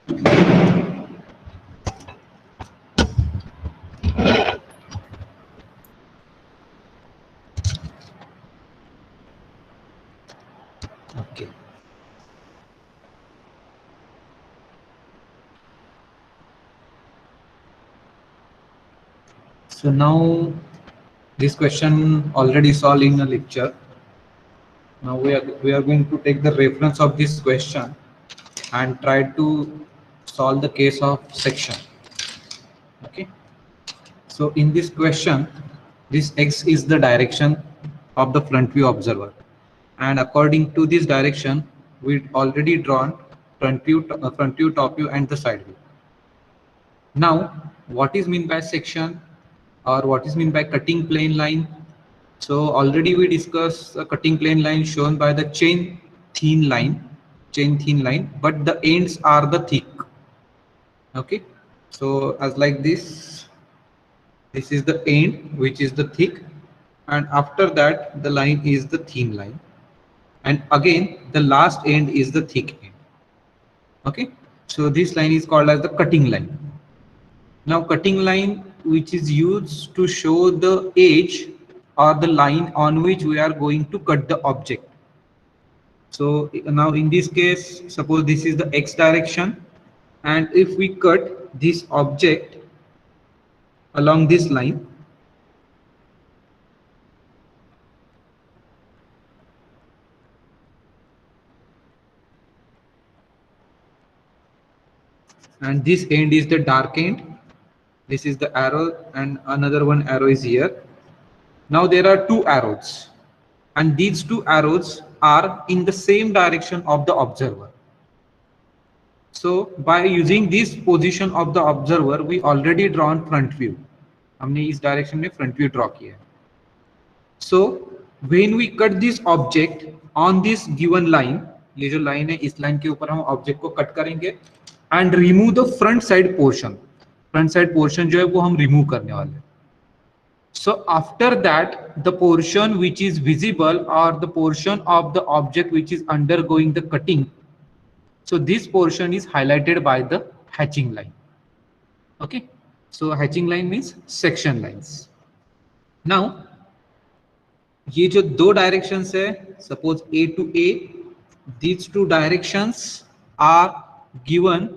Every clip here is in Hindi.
Okay. So now this question already solved in a lecture. Now we are going to take the reference of this question and try to solve the case of section. Okay. So in this question, this x is the direction of the front view observer, and according to this direction, we already drawn front view, top view, and the side view. Now, what is mean by section, or what is mean by cutting plane line? So already we discussed a cutting plane line shown by the thin line, but the ends are the thick. Okay, so as like this is the end, which is the thick, and after that the line is the thin line, and again the last end is the thick end. Okay, so this line is called as the cutting line. Now cutting line, which is used to show the edge or the line on which we are going to cut the object. So now in this case, suppose this is the x direction, and if we cut this object along this line, and this end is the dark end, this is the arrow, and another one arrow is here. Now there are two arrows, and these two arrows are in the same direction of the observer. So by using this position of the observer, we already drawn front view. हमने इस डायरेक्शन में फ्रंट व्यू ड्रॉ किया है. So when we cut this object on this given line, ये जो लाइन है इस लाइन के ऊपर हम ऑब्जेक्ट को कट करेंगे and remove the front side portion. Front side portion जो है वो हम रिमूव करने वाले हैं. So after that, the portion which is visible or the portion of the object which is undergoing the cutting, so this portion is highlighted by the hatching line. Okay, so hatching line means section lines. Now ये जो दो डायरेक्शंस है, suppose A to A, these two directions are gives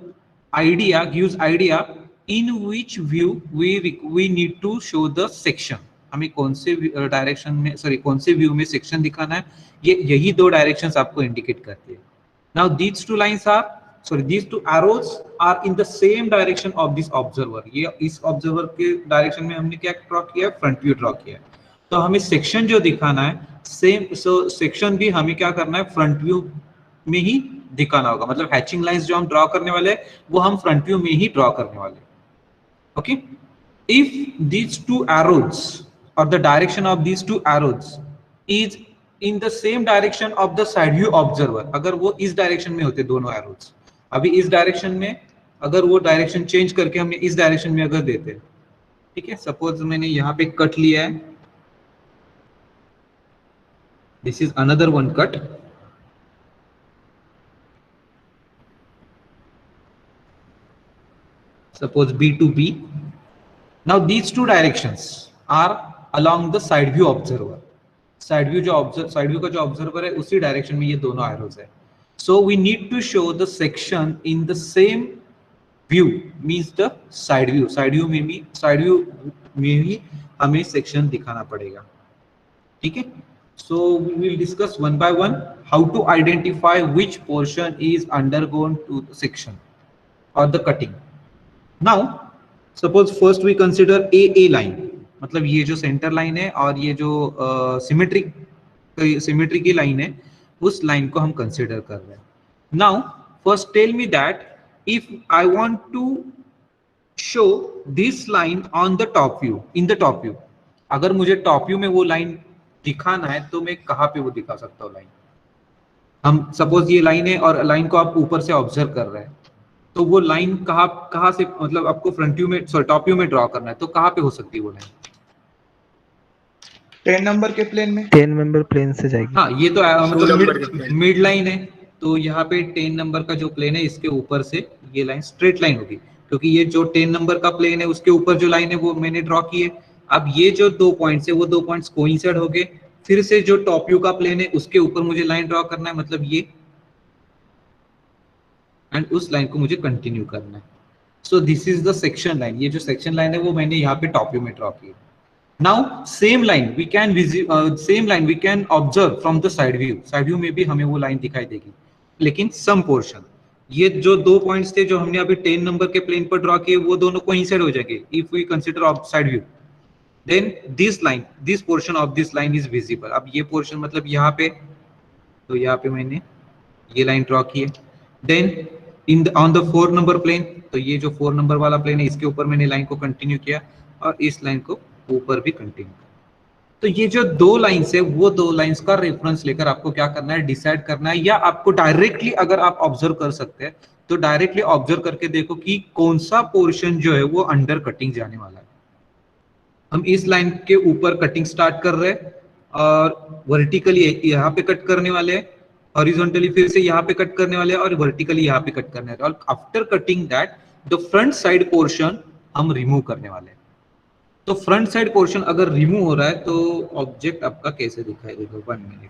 idea in which view we need to show the section. हमें कौन से डायरेक्शन में, सॉरी कौन से व्यू में सेक्शन दिखाना है, ये यही दो डायरेक्शंस आपको इंडिकेट करती है. Now these two lines are, sorry, these two arrows are in the same direction of this observer. ये इस ऑब्जर्वर के डायरेक्शन में हमने क्या ड्रॉ किया है, फ्रंट व्यू ड्रॉ किया है. तो हमें सेक्शन जो दिखाना है सेम, सो सेक्शन भी हमें क्या करना है, फ्रंट व्यू में ही दिखाना होगा. मतलब हैचिंग लाइंस जो हम ड्रॉ करने वाले हैं वो हम फ्रंट व्यू में ही ड्रॉ करने वाले हैं. Okay, if these two arrows और the direction of these two arrows is in the same direction of the side view observer, अगर वो इस डायरेक्शन में होते दोनों एरोज, अभी इस डायरेक्शन में, अगर वो डायरेक्शन चेंज करके हमने इस डायरेक्शन में अगर देते, ठीक है, सपोज मैंने यहाँ पे कट लिया है, this is another one cut, suppose B to B. Now these two directions are along the side view observer. Side view का जो observer है उसी डायरेक्शन में ये दोनों arrows है. So we need to show the section in the same view, means the side view. Side view में भी हमें section दिखाना पड़ेगा. ठीक है. So we will discuss one by one how to identify which portion is undergone to the section or the cutting. Now suppose first we consider AA line, मतलब ये जो सेंटर लाइन है और ये जो सिमेट्री की लाइन है, उस लाइन को हम कंसिडर कर रहे हैं. Now first tell me that if I want to show this line on the top view, in the top view, अगर मुझे टॉप व्यू में वो लाइन दिखाना है तो मैं कहाँ पे वो दिखा सकता हूँ लाइन. हम सपोज ये लाइन है और लाइन को आप ऊपर से ऑब्जर्व कर रहे हैं, तो वो लाइन कहाँ से, मतलब आपको फ्रंट व्यू में, सॉरी टॉप व्यू में ड्रॉ करना है, तो कहाँ पे हो सकती है वो लाइन? 10 नंबर के प्लेन में, 10 नंबर प्लेन से जाएगी. हाँ, ये तो मतलब मिड लाइन है. तो यहाँ पे 10 नंबर का जो प्लेन है इसके ऊपर से ये लाइन स्ट्रेट लाइन होगी, क्योंकि ये जो 10 नंबर का प्लेन है उसके ऊपर जो लाइन है वो मैंने ड्रॉ की है। अब ये जो 2 पॉइंट्स है वो 2 पॉइंट्स कोइंसाइड हो गए, फिर से जो टॉप व्यू का प्लेन है उसके ऊपर मुझे लाइन ड्रॉ करना है, मतलब ये, एंड उस लाइन को मुझे कंटिन्यू करना है। So this is the section line. ये जो सेक्शन लाइन है वो मैंने यहाँ पे टॉप व्यू में ड्रॉ की है। Now same line we can observe from the side view. Side view में भी हमें वो लाइन दिखाई देगी, लेकिन सम पोर्शन, ये जो 2 पॉइंट्स थे जो हमने अभी 10 नंबर के प्लेन पर ड्रॉ किए वो दोनों कोइंसाइड हो जाएंगे if we consider of side view. Then this portion of this line is visible. अब ये पोर्शन मतलब यहाँ पे, तो यहाँ पे मैंने ये लाइन ड्रॉ की है। Then on the 4 number plane, तो ये जो 4 नंबर वाला प्लेन है इसके ऊपर मैंने लाइन को कंटिन्यू किया और इस लाइन को ऊपर भी कंटिन्यू। तो ये जो 2 लाइंस है वो 2 लाइंस का रेफरेंस लेकर आपको क्या करना है, डिसाइड करना है, या आपको डायरेक्टली अगर आप ऑब्जर्व कर सकते हैं तो डायरेक्टली ऑब्जर्व करके देखो कि कौन सा पोर्शन जो है वो अंडर कटिंग जाने वाला है। हम इस लाइन के ऊपर कटिंग स्टार्ट कर रहे हैं और वर्टिकली यहाँ पे कट करने वाले हैं, हॉरिजॉन्टली फिर से यहाँ पे कट करने वाले हैं और वर्टिकली यहाँ पे कट करने वाले हैं। और after cutting that the front side portion हम रिमूव करने वाले हैं। तो फ्रंट साइड पोर्शन अगर रिमूव हो रहा है तो ऑब्जेक्ट आपका कैसे दिखाई देगा, 1 मिनट।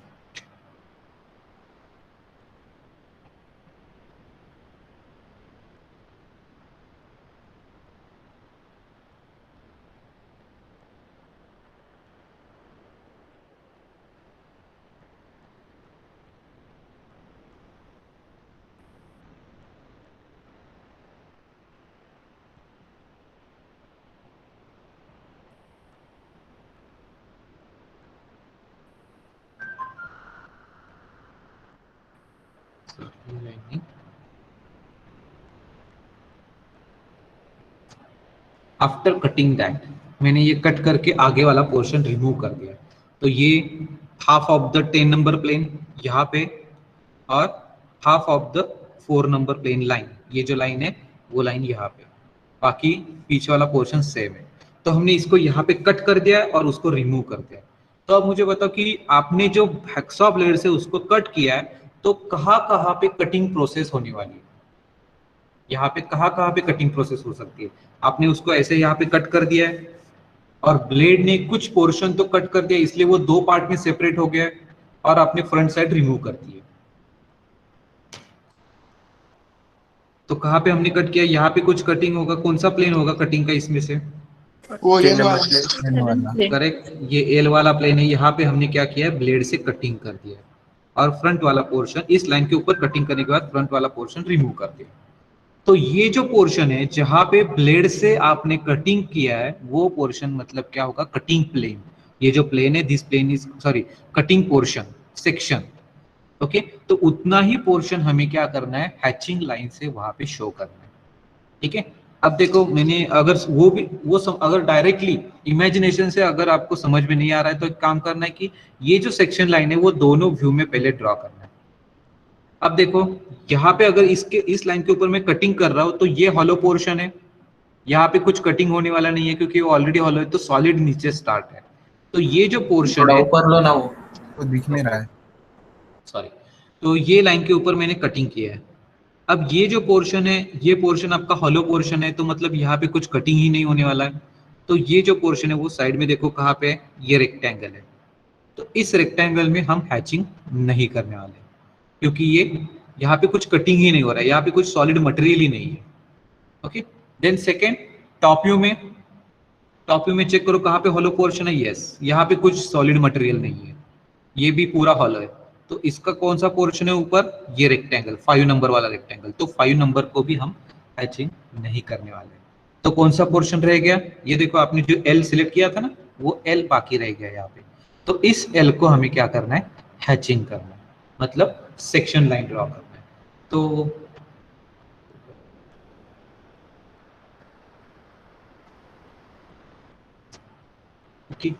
आफ्टर कटिंग दैट मैंने ये कट करके आगे वाला पोर्शन रिमूव कर दिया। तो ये half of the 10 number plane यहाँ पे और half of the 4 number plane line, ये जो लाइन है वो लाइन यहाँ पे, बाकी पीछे वाला पोर्शन सेम है। तो हमने इसको यहाँ पे कट कर दिया और उसको रिमूव कर दिया। तो अब मुझे बताओ कि आपने जो हैक्सॉ ब्लेड से उसको कट किया है तो कहाँ कहाँ पे कटिंग प्रोसेस होने वाली है, यहाँ पे कहाँ कहाँ पे कटिंग प्रोसेस हो सकती है। आपने उसको ऐसे यहाँ पे कट कर दिया है और ब्लेड ने कुछ पोर्शन तो कट कर दिया, इसलिए वो 2 पार्ट में सेपरेट हो गया और आपने फ्रंट साइड रिमूव कर दी है। तो कहाँ पे हमने कट किया, यहाँ पे कुछ कटिंग होगा, कौन सा प्लेन होगा कटिंग का इसमें से, वो एल वाला। करेक्ट, ये एल वाला प्लेन है। यहाँ पे हमने क्या किया है, ब्लेड से कटिंग कर दिया है और फ्रंट वाला पोर्शन इस लाइन के ऊपर कटिंग करने के बाद फ्रंट वाला पोर्शन रिमूव कर दिया। तो ये जो पोर्शन है जहां पे ब्लेड से आपने कटिंग किया है वो पोर्शन मतलब क्या होगा, कटिंग प्लेन। ये जो प्लेन है this plane is sorry cutting portion section. Okay, तो उतना ही पोर्शन हमें क्या करना है, हैचिंग लाइन से वहां पे शो करना है। ठीक है, अब देखो मैंने अगर अगर डायरेक्टली इमेजिनेशन से अगर आपको समझ में नहीं आ रहा है तो एक काम करना है कि ये जो सेक्शन लाइन है वो दोनों व्यू में पहले ड्रॉ करना है। अब देखो यहाँ पे अगर इस लाइन के ऊपर मैं कटिंग कर रहा हूं तो ये हॉलो पोर्शन है, यहाँ पे कुछ कटिंग होने वाला नहीं है क्योंकि वो ऑलरेडी हॉलो है, तो सॉलिड नीचे स्टार्ट है। तो ये जो पोर्शन है ऊपर लो ना, वो दिख नहीं रहा है, सॉरी, तो ये लाइन के ऊपर मैंने कटिंग किया है। अब ये जो पोर्शन है ये पोर्शन आपका हॉलो पोर्शन है, तो मतलब यहाँ पे कुछ कटिंग ही नहीं होने वाला है। तो ये जो पोर्शन है वो साइड में देखो कहाँ पे, ये रेक्टेंगल है, तो इस रेक्टेंगल में हम हैचिंग नहीं करने वाले क्योंकि ये यहाँ पे कुछ कटिंग ही नहीं हो रहा है, यहाँ पे कुछ सॉलिड मटेरियल ही नहीं है। Okay, then second top view में चेक करो कहाँ पे हॉलो पोर्शन है, यस यहाँ पे कुछ सॉलिड मटेरियल नहीं है, ये भी पूरा हॉलो है। तो इसका कौन सा पोर्शन है ऊपर, ये रेक्टेंगल 5 नंबर वाला रेक्टेंगल, तो 5 नंबर को भी हम हैचिंग नहीं करने वाले। तो कौन सा पोर्शन रह गया, ये देखो आपने जो एल सिलेक्ट किया था ना वो एल बाकी रह गया यहाँ पे। तो इस एल को हमें क्या करना है, हैचिंग करना है, मतलब सेक्शन लाइन ड्रॉ करना है। तो okay.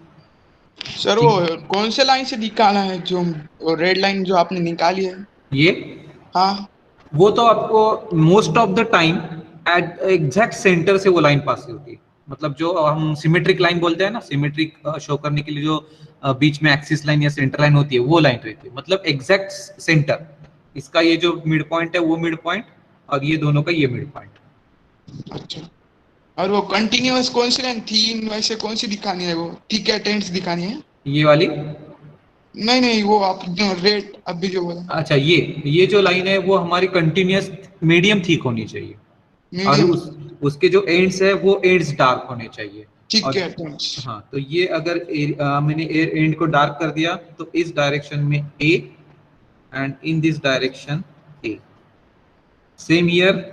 सर वो कौन से लाइन से निकाला है, जो रेड लाइन जो आपने निकाली है? ये हाँ, वो तो आपको most of the time at exact center से वो लाइन पास होती है, मतलब जो हम सिमेट्रिक लाइन बोलते हैं ना, सिमेट्रिक शो करने के लिए जो बीच में एक्सिस लाइन या सेंटर लाइन होती है वो लाइन रहती है, मतलब एग्जैक्ट सेंटर। इसका ये जो मिड पॉइंट है वो मिड पॉइंट, और ये दोनों का ये मिड पॉइंट। अच्छा, और वो कंटिन्यूअस कौन सी लाइन थी, वैसे कौन सी दिखानी है, वो ठीक है टेंस दिखानी है? ये वाली, नहीं नहीं, वो आप जो रेट अभी जो बोला अच्छा ये जो लाइन है वो हमारी कंटिन्यूअस मीडियम थिक होनी चाहिए, और मीडियम, उसके जो एंड्स है वो एंड्स डार्क होने चाहिए। ठीक और है टेंस। हाँ, तो ये अगर मैंने एंड को डार्क कर दिया तो इस डायरेक्शन में A, and in this direction A, same here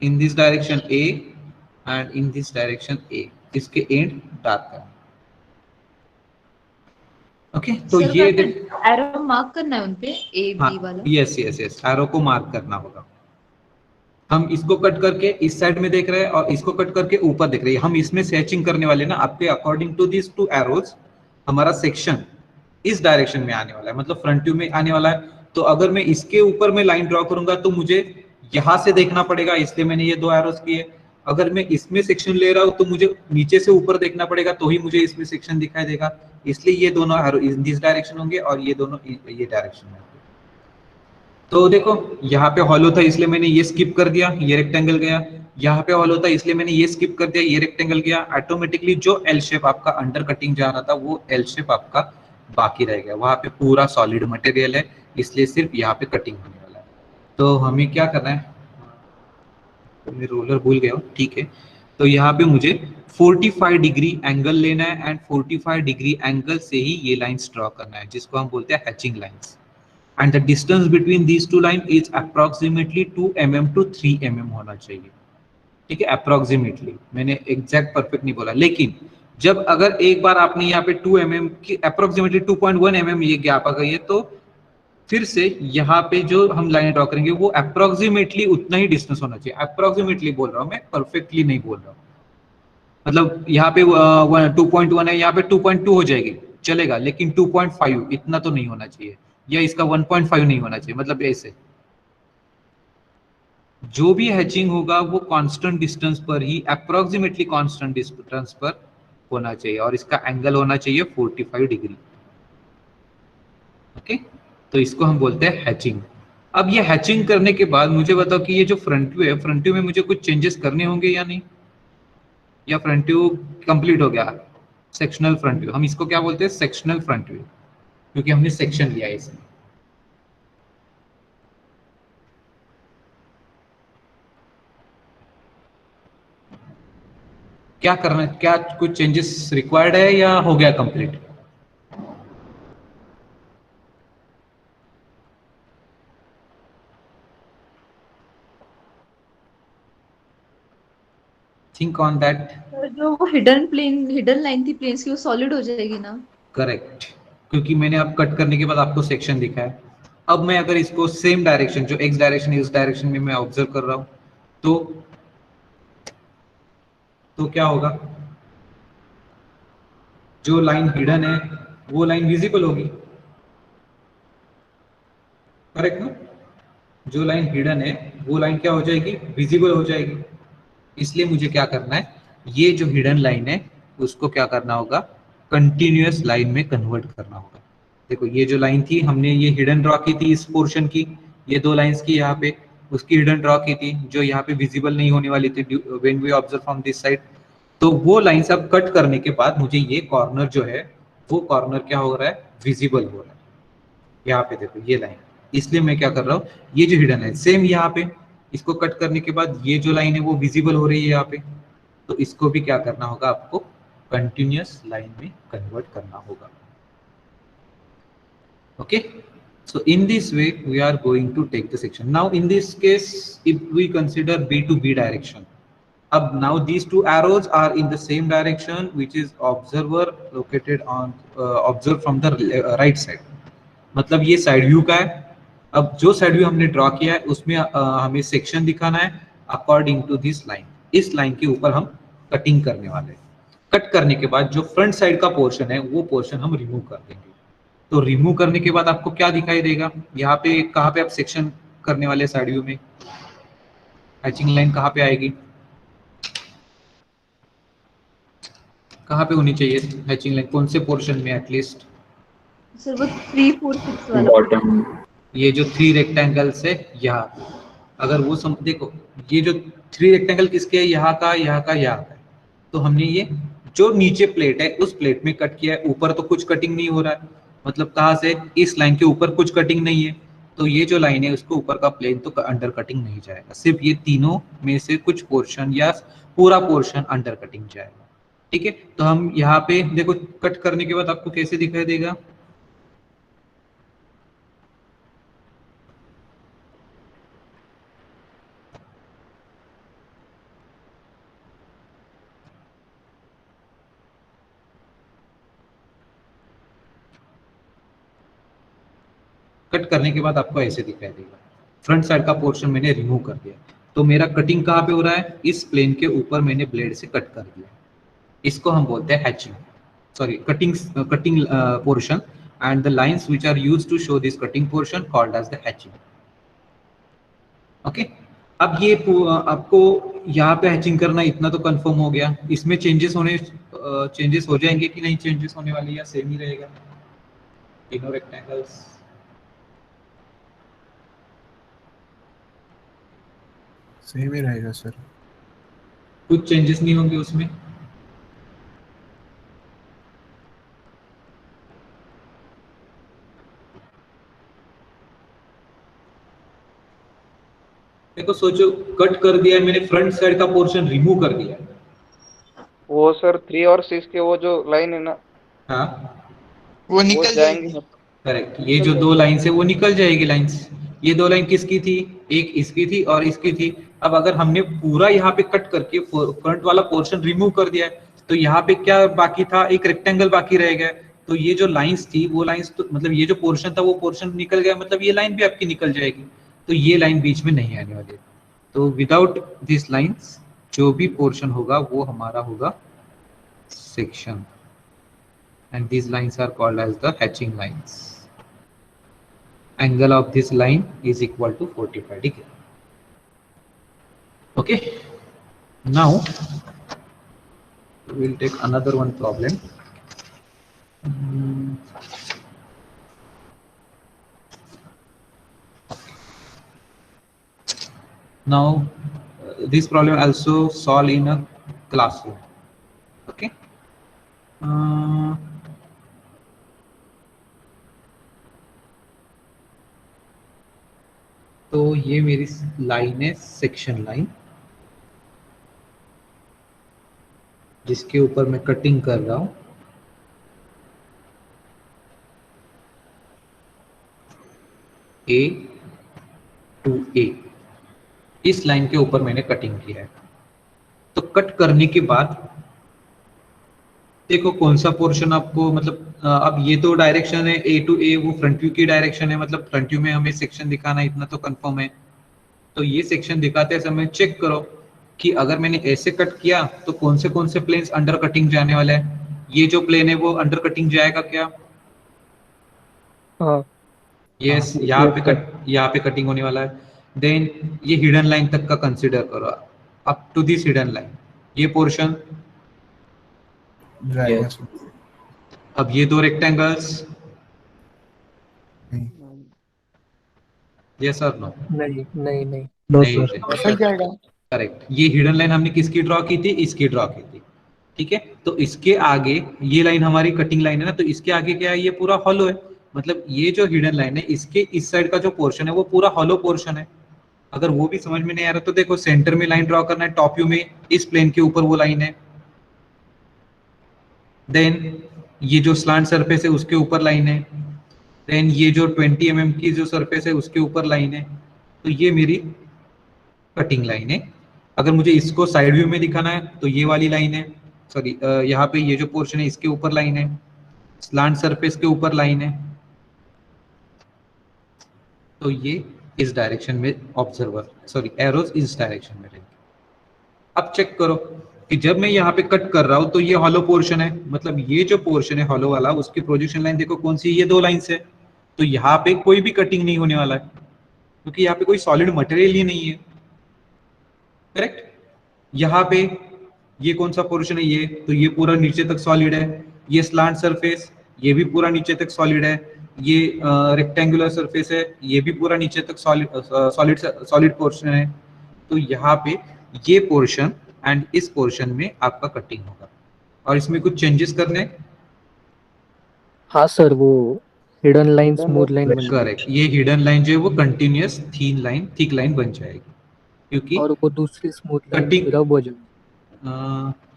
in this direction A and in this direction A, इसके एंड डार्क करना। ओके, तो सर ये एरो मार्क करना है उनपे, ए बी वाला। यस यस यस, एरो को मार्क करना होगा। हम इसको कट करके इस साइड में देख रहे हैं और इसको कट करके ऊपर देख रहे हैं, हम इसमें सेचिंग करने वाले ना आपके according to this two arrows, हमारा सेक्शन इस डायरेक्शन में आने वाला है, मतलब फ्रंट व्यू में आने वाला है। तो अगर मैं इसके ऊपर में लाइन ड्रॉ करूंगा तो मुझे यहां से देखना पड़ेगा, इसलिए मैंने ये दो एरोज किए। अगर मैं इसमें सेक्शन ले रहा हूं तो मुझे नीचे से ऊपर देखना पड़ेगा, तो ही मुझे इसमें सेक्शन दिखाई देगा, इसलिए ये दोनों एरो इन दिस डायरेक्शन होंगे और ये दोनों ये डायरेक्शन में होंगे। तो देखो यहाँ पे हॉलो था इसलिए मैंने ये स्किप कर दिया, ये रेक्टेंगल गया। यहाँ पे हॉलो था इसलिए मैंने ये स्किप कर दिया, ये रेक्टेंगल गया। ऑटोमेटिकली जो एल शेप आपका अंडर कटिंग जा रहा था वो एल शेप आपका बाकी रह गया। वहां पे पूरा सॉलिड मटेरियल है, इसलिए सिर्फ यहाँ पे कटिंग होने वाला है। तो हमें क्या करना है, मैं रोलर भूल गया हूँ, ठीक है। तो यहाँ पे मुझे 45 डिग्री एंगल लेना है, एंड 45 डिग्री एंगल से ही ये लाइंस ड्रॉ करना है, जिसको हम बोलते हैं hatching lines. And the distance between these two lines is approximately 2 mm to 3 mm होना चाहिए, ठीक है। approximately, मैंने exact perfect नहीं बोला, लेकिन जब अगर एक बार आपने यहाँ पे 2 mm की approximately 2.1 mm ये गैप आ गई है, तो फिर से यहाँ पे जो हम लाइन ड्रॉ करेंगे वो approximately उतना ही डिस्टेंस होना चाहिए। approximately बोल रहा हूँ मैं, perfectly नहीं बोल रहा हूँ। मतलब यहाँ पे 2.1 है, यहाँ पे 2.2 हो जाएगी चलेगा, लेकिन 2.5 इतना तो नहीं होना चाहिए, या इसका 1.5 नहीं होना चाहिए। मतलब ऐसे जो भी हैचिंग होगा वो कांस्टेंट डिस्टेंस पर ही, अप्रोक्सीमेटली कांस्टेंट डिस्टेंस पर होना चाहिए, और इसका एंगल होना चाहिए 45 डिग्री। ओके, तो इसको हम बोलते हैं हैचिंग। अब ये हैचिंग करने के बाद मुझे बताओ कि ये जो फ्रंट व्यू है, फ्रंट व्यू में मुझे कुछ चेंजेस करने होंगे या नहीं, या फ्रंट व्यू कंप्लीट हो गया। सेक्शनल फ्रंट व्यू, हम इसको क्या बोलते हैं, सेक्शनल फ्रंट व्यू, क्योंकि हमने सेक्शन लिया है इसमें। क्या करना है, क्या कुछ चेंजेस रिक्वायर्ड है या हो गया कंप्लीट? Think on that. जो वो हिडन प्लेन, हिडन लाइन थी प्लेन्स की, वो सॉलिड हो जाएगी ना? करेक्ट, क्योंकि मैंने अब कट करने के बाद आपको सेक्शन दिखा है। अब मैं अगर इसको सेम डायरेक्शन, जो एक्स डायरेक्शन है, उस डायरेक्शन में मैं ऑब्जर्व कर रहा हूं, तो क्या होगा, जो लाइन हिडन है वो लाइन विजिबल होगी, करेक्ट ना? जो लाइन हिडन है वो लाइन क्या हो जाएगी, विजिबल हो जाएगी। इसलिए मुझे क्या करना है, ये जो हिडन लाइन है उसको क्या करना होगा, कंटिन्यूअस लाइन में कन्वर्ट करना होगा। देखो ये जो लाइन थी, हमने ये हिडन ड्रॉ की थी इस पोर्शन की, ये दो लाइंस की यहाँ पे, उसकी हिडन ड्रॉ की थी जो यहाँ पे विजिबल नहीं होने वाली थी when we observe from this side. तो वो लाइन सब कट करने के बाद मुझे ये कॉर्नर जो है, वो कॉर्नर क्या हो रहा है, विजिबल हो रहा है। यहाँ पे देखो ये लाइन, इसलिए मैं क्या कर रहा हूँ, ये जो हिडन है सेम यहाँ पे, इसको कट करने के बाद ये जो लाइन है वो विजिबल हो रही है यहाँ पे, तो इसको भी क्या करना होगा, आपको कंटिन्यूअस लाइन में कन्वर्ट करना होगा। Okay, so in this way we are going to take the section. Now in this case, if we consider B to B direction, now these two arrows are in the same direction, which is observer located on observe from the right side, मतलब ये साइड व्यू का है। अब जो साइड व्यू हमने ड्रॉ किया है उसमें हमें सेक्शन दिखाना है अकॉर्डिंग टू दिस लाइन। इस लाइन के ऊपर हम कटिंग करने वाले हैं। कट करने के बाद जो फ्रंट साइड का पोर्शन है वो पोर्शन हम रिमूव कर देंगे। तो रिमूव करने के बाद आपको क्या दिखाई देगा, यहाँ पे कहाँ पे आप सेक्शन करने वाले साइड व्यू में, हैचिंग लाइन कहाँ पे आएगी, कहाँ पे होनी चाहिए हैचिंग लाइन, कौन से पोर्शन में एटलीस्ट? सर वो 3, 4, 6 वाला। बॉटम ये जो 3 रेक्टेंगल्स है यहाँ पे, अगर वो देखो ये जो 3 रेक्टेंगल किसके है, यहाँ का, यहाँ का, यहाँ का। तो हमने ये जो नीचे प्लेट है उस प्लेट में कट किया है, ऊपर तो कुछ कटिंग नहीं हो रहा है, मतलब कहाँ से, इस लाइन के ऊपर कुछ कटिंग नहीं है, तो ये जो लाइन है उसको ऊपर का प्लेन तो अंडर कटिंग नहीं जाएगा, सिर्फ ये तीनों में से कुछ पोर्शन या पूरा पोर्शन अंडर कटिंग जाएगा। ठीक है, तो हम यहाँ पे देखो कट करने के बाद आपको कैसे दिखाई देगा, कट करने के बाद आपको ऐसे दिखाई देगा। फ्रंट साइड का पोर्शन मैंने रिमूव कर दिया, तो मेरा कटिंग कहाँ पे हो रहा है, इस प्लेन के ऊपर मैंने ब्लेड से कट कर दिया, इसको हम बोलते हैं hatching, sorry cutting portion, and the lines which are used to show this cutting portion called as the hatching. Okay, अब ये आपको यहाँ पे हैचिंग करना इतना तो कंफर्म हो गया, इसमें चेंजेस हो जाएंगे कि नहीं, चेंजेस होने वाले या सेम ही रहेगा तीनों रेक्टेंगल्स? सही भी रहेगा सर। कुछ चेंजेस नहीं होंगे उसमें? देखो सोचो, कट कर दिया है मैंने, फ्रंट साइड का पोर्शन रिमूव कर दिया है। वो सर 3 और 6 के वो जो लाइन है ना, हाँ वो निकल जाएंगी। जाएंगी। करेक्ट, ये जो 2 लाइन है वो निकल जाएगी लाइंस। ये 2 लाइन किसकी थी, एक इसकी थी और इसकी थी। अब अगर हमने पूरा यहाँ पे कट करके फ्रंट वाला पोर्शन रिमूव कर दिया है, तो यहाँ पे क्या बाकी था, एक रेक्टेंगल बाकी रह गया। तो ये जो लाइंस थी वो लाइंस तो मतलब ये जो पोर्शन था वो पोर्शन निकल गया, मतलब ये लाइन भी आपकी निकल जाएगी, तो ये लाइन बीच में नहीं आने वाली। तो विदाउट दिस लाइंस जो भी पोर्शन होगा वो हमारा होगा section, and these lines are called as the hatching lines. Angle of this line is equal to 45 degree. Okay, now we will take another one problem. Now this problem also solve in a classroom. Okay, तो ये मेरी लाइन है, सेक्शन लाइन, जिसके ऊपर मैं कटिंग कर रहा हूं। A to A, इस लाइन के ऊपर मैंने कटिंग किया है। तो कट करने के बाद देखो कौन सा पोर्शन आपको, मतलब अब ये तो डायरेक्शन है A to A, वो फ्रंट व्यू की डायरेक्शन है, मतलब फ्रंट व्यू में हमें सेक्शन दिखाना है, इतना तो कंफर्म है। तो ये सेक्शन दिखाते समय चेक करो कि अगर मैंने ऐसे कट किया तो कौन से प्लेन्स अंडर कटिंग जाने वाले हैं। ये जो प्लेन है वो अंडर कटिंग जाएगा क्या? हाँ। यस, यहाँ पे कटिंग होने वाला है। देन ये हिडन लाइन तक का कंसीडर करो, up to this hidden line, ये पोर्शन जाएगा। अब ये 2 रेक्टेंगल्स, यस और नो? नहीं नहीं नहीं, निकल जाएगा। करेक्ट, ये हिडन लाइन हमने किसकी ड्रॉ की थी, इसकी ड्रॉ की थी। ठीक है, तो इसके आगे ये लाइन हमारी कटिंग लाइन है ना, तो इसके आगे क्या है, ये पूरा हॉलो है, मतलब ये जो हिडन लाइन है इसके इस साइड का जो पोर्शन है वो पूरा हॉलो पोर्शन है। अगर वो भी समझ में नहीं आ रहा तो देखो सेंटर में लाइन ड्रॉ करना है, टॉप व्यू में इस प्लेन के ऊपर वो लाइन है। देन ये जो स्लांट सरफेस है उसके ऊपर लाइन है। देन ये जो 20 mm की जो सरफेस है उसके ऊपर लाइन है। तो ये मेरी कटिंग लाइन है। अगर मुझे इसको साइड व्यू में दिखाना है तो ये वाली लाइन है, सॉरी यहाँ पे ये जो पोर्शन है इसके ऊपर लाइन है, स्लांट सरफेस के ऊपर लाइन है। तो ये इस डायरेक्शन में ऑब्जर्वर, सॉरी एरोज इस डायरेक्शन में रहेंगे। अब चेक करो कि जब मैं यहाँ पे कट कर रहा हूँ तो ये हॉलो पोर्शन है, मतलब ये जो पोर्शन है हॉलो वाला उसकी प्रोजेक्शन लाइन देखो कौन सी, ये 2 लाइंस है। तो यहाँ पे कोई भी कटिंग नहीं होने वाला है क्योंकि यहाँ पे कोई सॉलिड मटेरियल ही नहीं है। करेक्ट, यहाँ पे ये कौन सा पोर्शन है, ये तो ये पूरा नीचे तक सॉलिड है। ये स्लांट सरफेस, ये भी पूरा नीचे तक सॉलिड है, ये रेक्टेंगुलर सरफेस है, ये भी पूरा नीचे तक सॉलिड सॉलिड पोर्शन है। तो यहाँ पे ये पोर्शन एंड इस पोर्शन में आपका कटिंग होगा और इसमें कुछ चेंजेस करने हैं। हाँ सर, वो हिडन लाइन स्मूथ लाइन बन करेक्ट, जाएगी ये हिडन लाइन जो है वो कंटिन्यूअस थिक लाइन बन जाएगी, क्योंकि और वो दूसरी स्मूथ लाइन कटिंग रब हो जाएगी।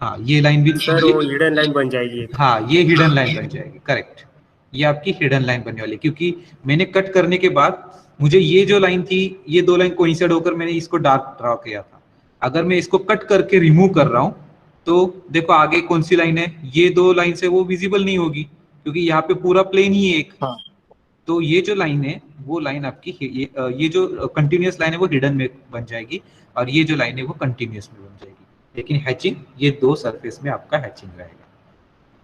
हाँ ये लाइन भी सर वो हिडन लाइन बन जाएगी एक। हाँ ये हिडन लाइन बन जाएगी, करेक्ट। ये आपकी हिडन लाइन बनने वाली है, क्योंकि मैंने कट करने के बाद मुझे ये जो लाइन थी, ये दो लाइन कोइंसाइड होकर मैंने इसको डार्क ड्रॉ किया था। अगर मैं इसको कट करके रिमूव कर रहा हूं तो देखो आगे कौन सी लाइन है, ये दो लाइन से वो विजिबल नहीं होगी, क्योंकि यहाँ पे पूरा प्लेन ही है एक। हाँ। तो ये जो लाइन है वो लाइन आपकी ये जो कंटिन्यूअस लाइन है वो हिडन में बन जाएगी और ये जो लाइन है वो कंटिन्यूअस में बन जाएगी। लेकिन हैचिंग ये दो सरफेस में आपका हैचिंग रहेगा।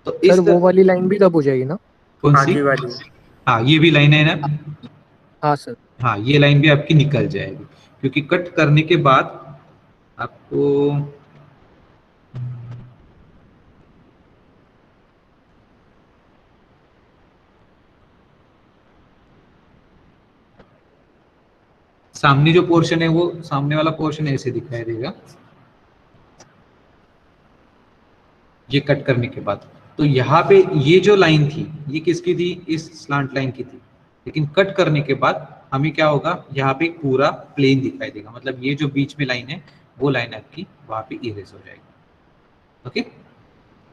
तो सर इस वो वाली लाइन भी रब हो जाएगी ना? कौन सी आगे वाली। हाँ ये भी लाइन है ना। हाँ सर। हाँ ये लाइन भी आपकी निकल जाएगी, क्योंकि कट करने के बाद आपको सामने जो पोर्शन है वो सामने वाला पोर्शन ऐसे दिखाई देगा ये कट करने के बाद। तो यहाँ पे ये जो लाइन थी ये किसकी थी, इस स्लांट लाइन की थी, लेकिन कट करने के बाद हमें क्या होगा, यहाँ पे पूरा प्लेन दिखाई देगा, मतलब ये जो बीच में लाइन है वो लाइन आपकी वहां पे इरेज हो जाएगी। ओके,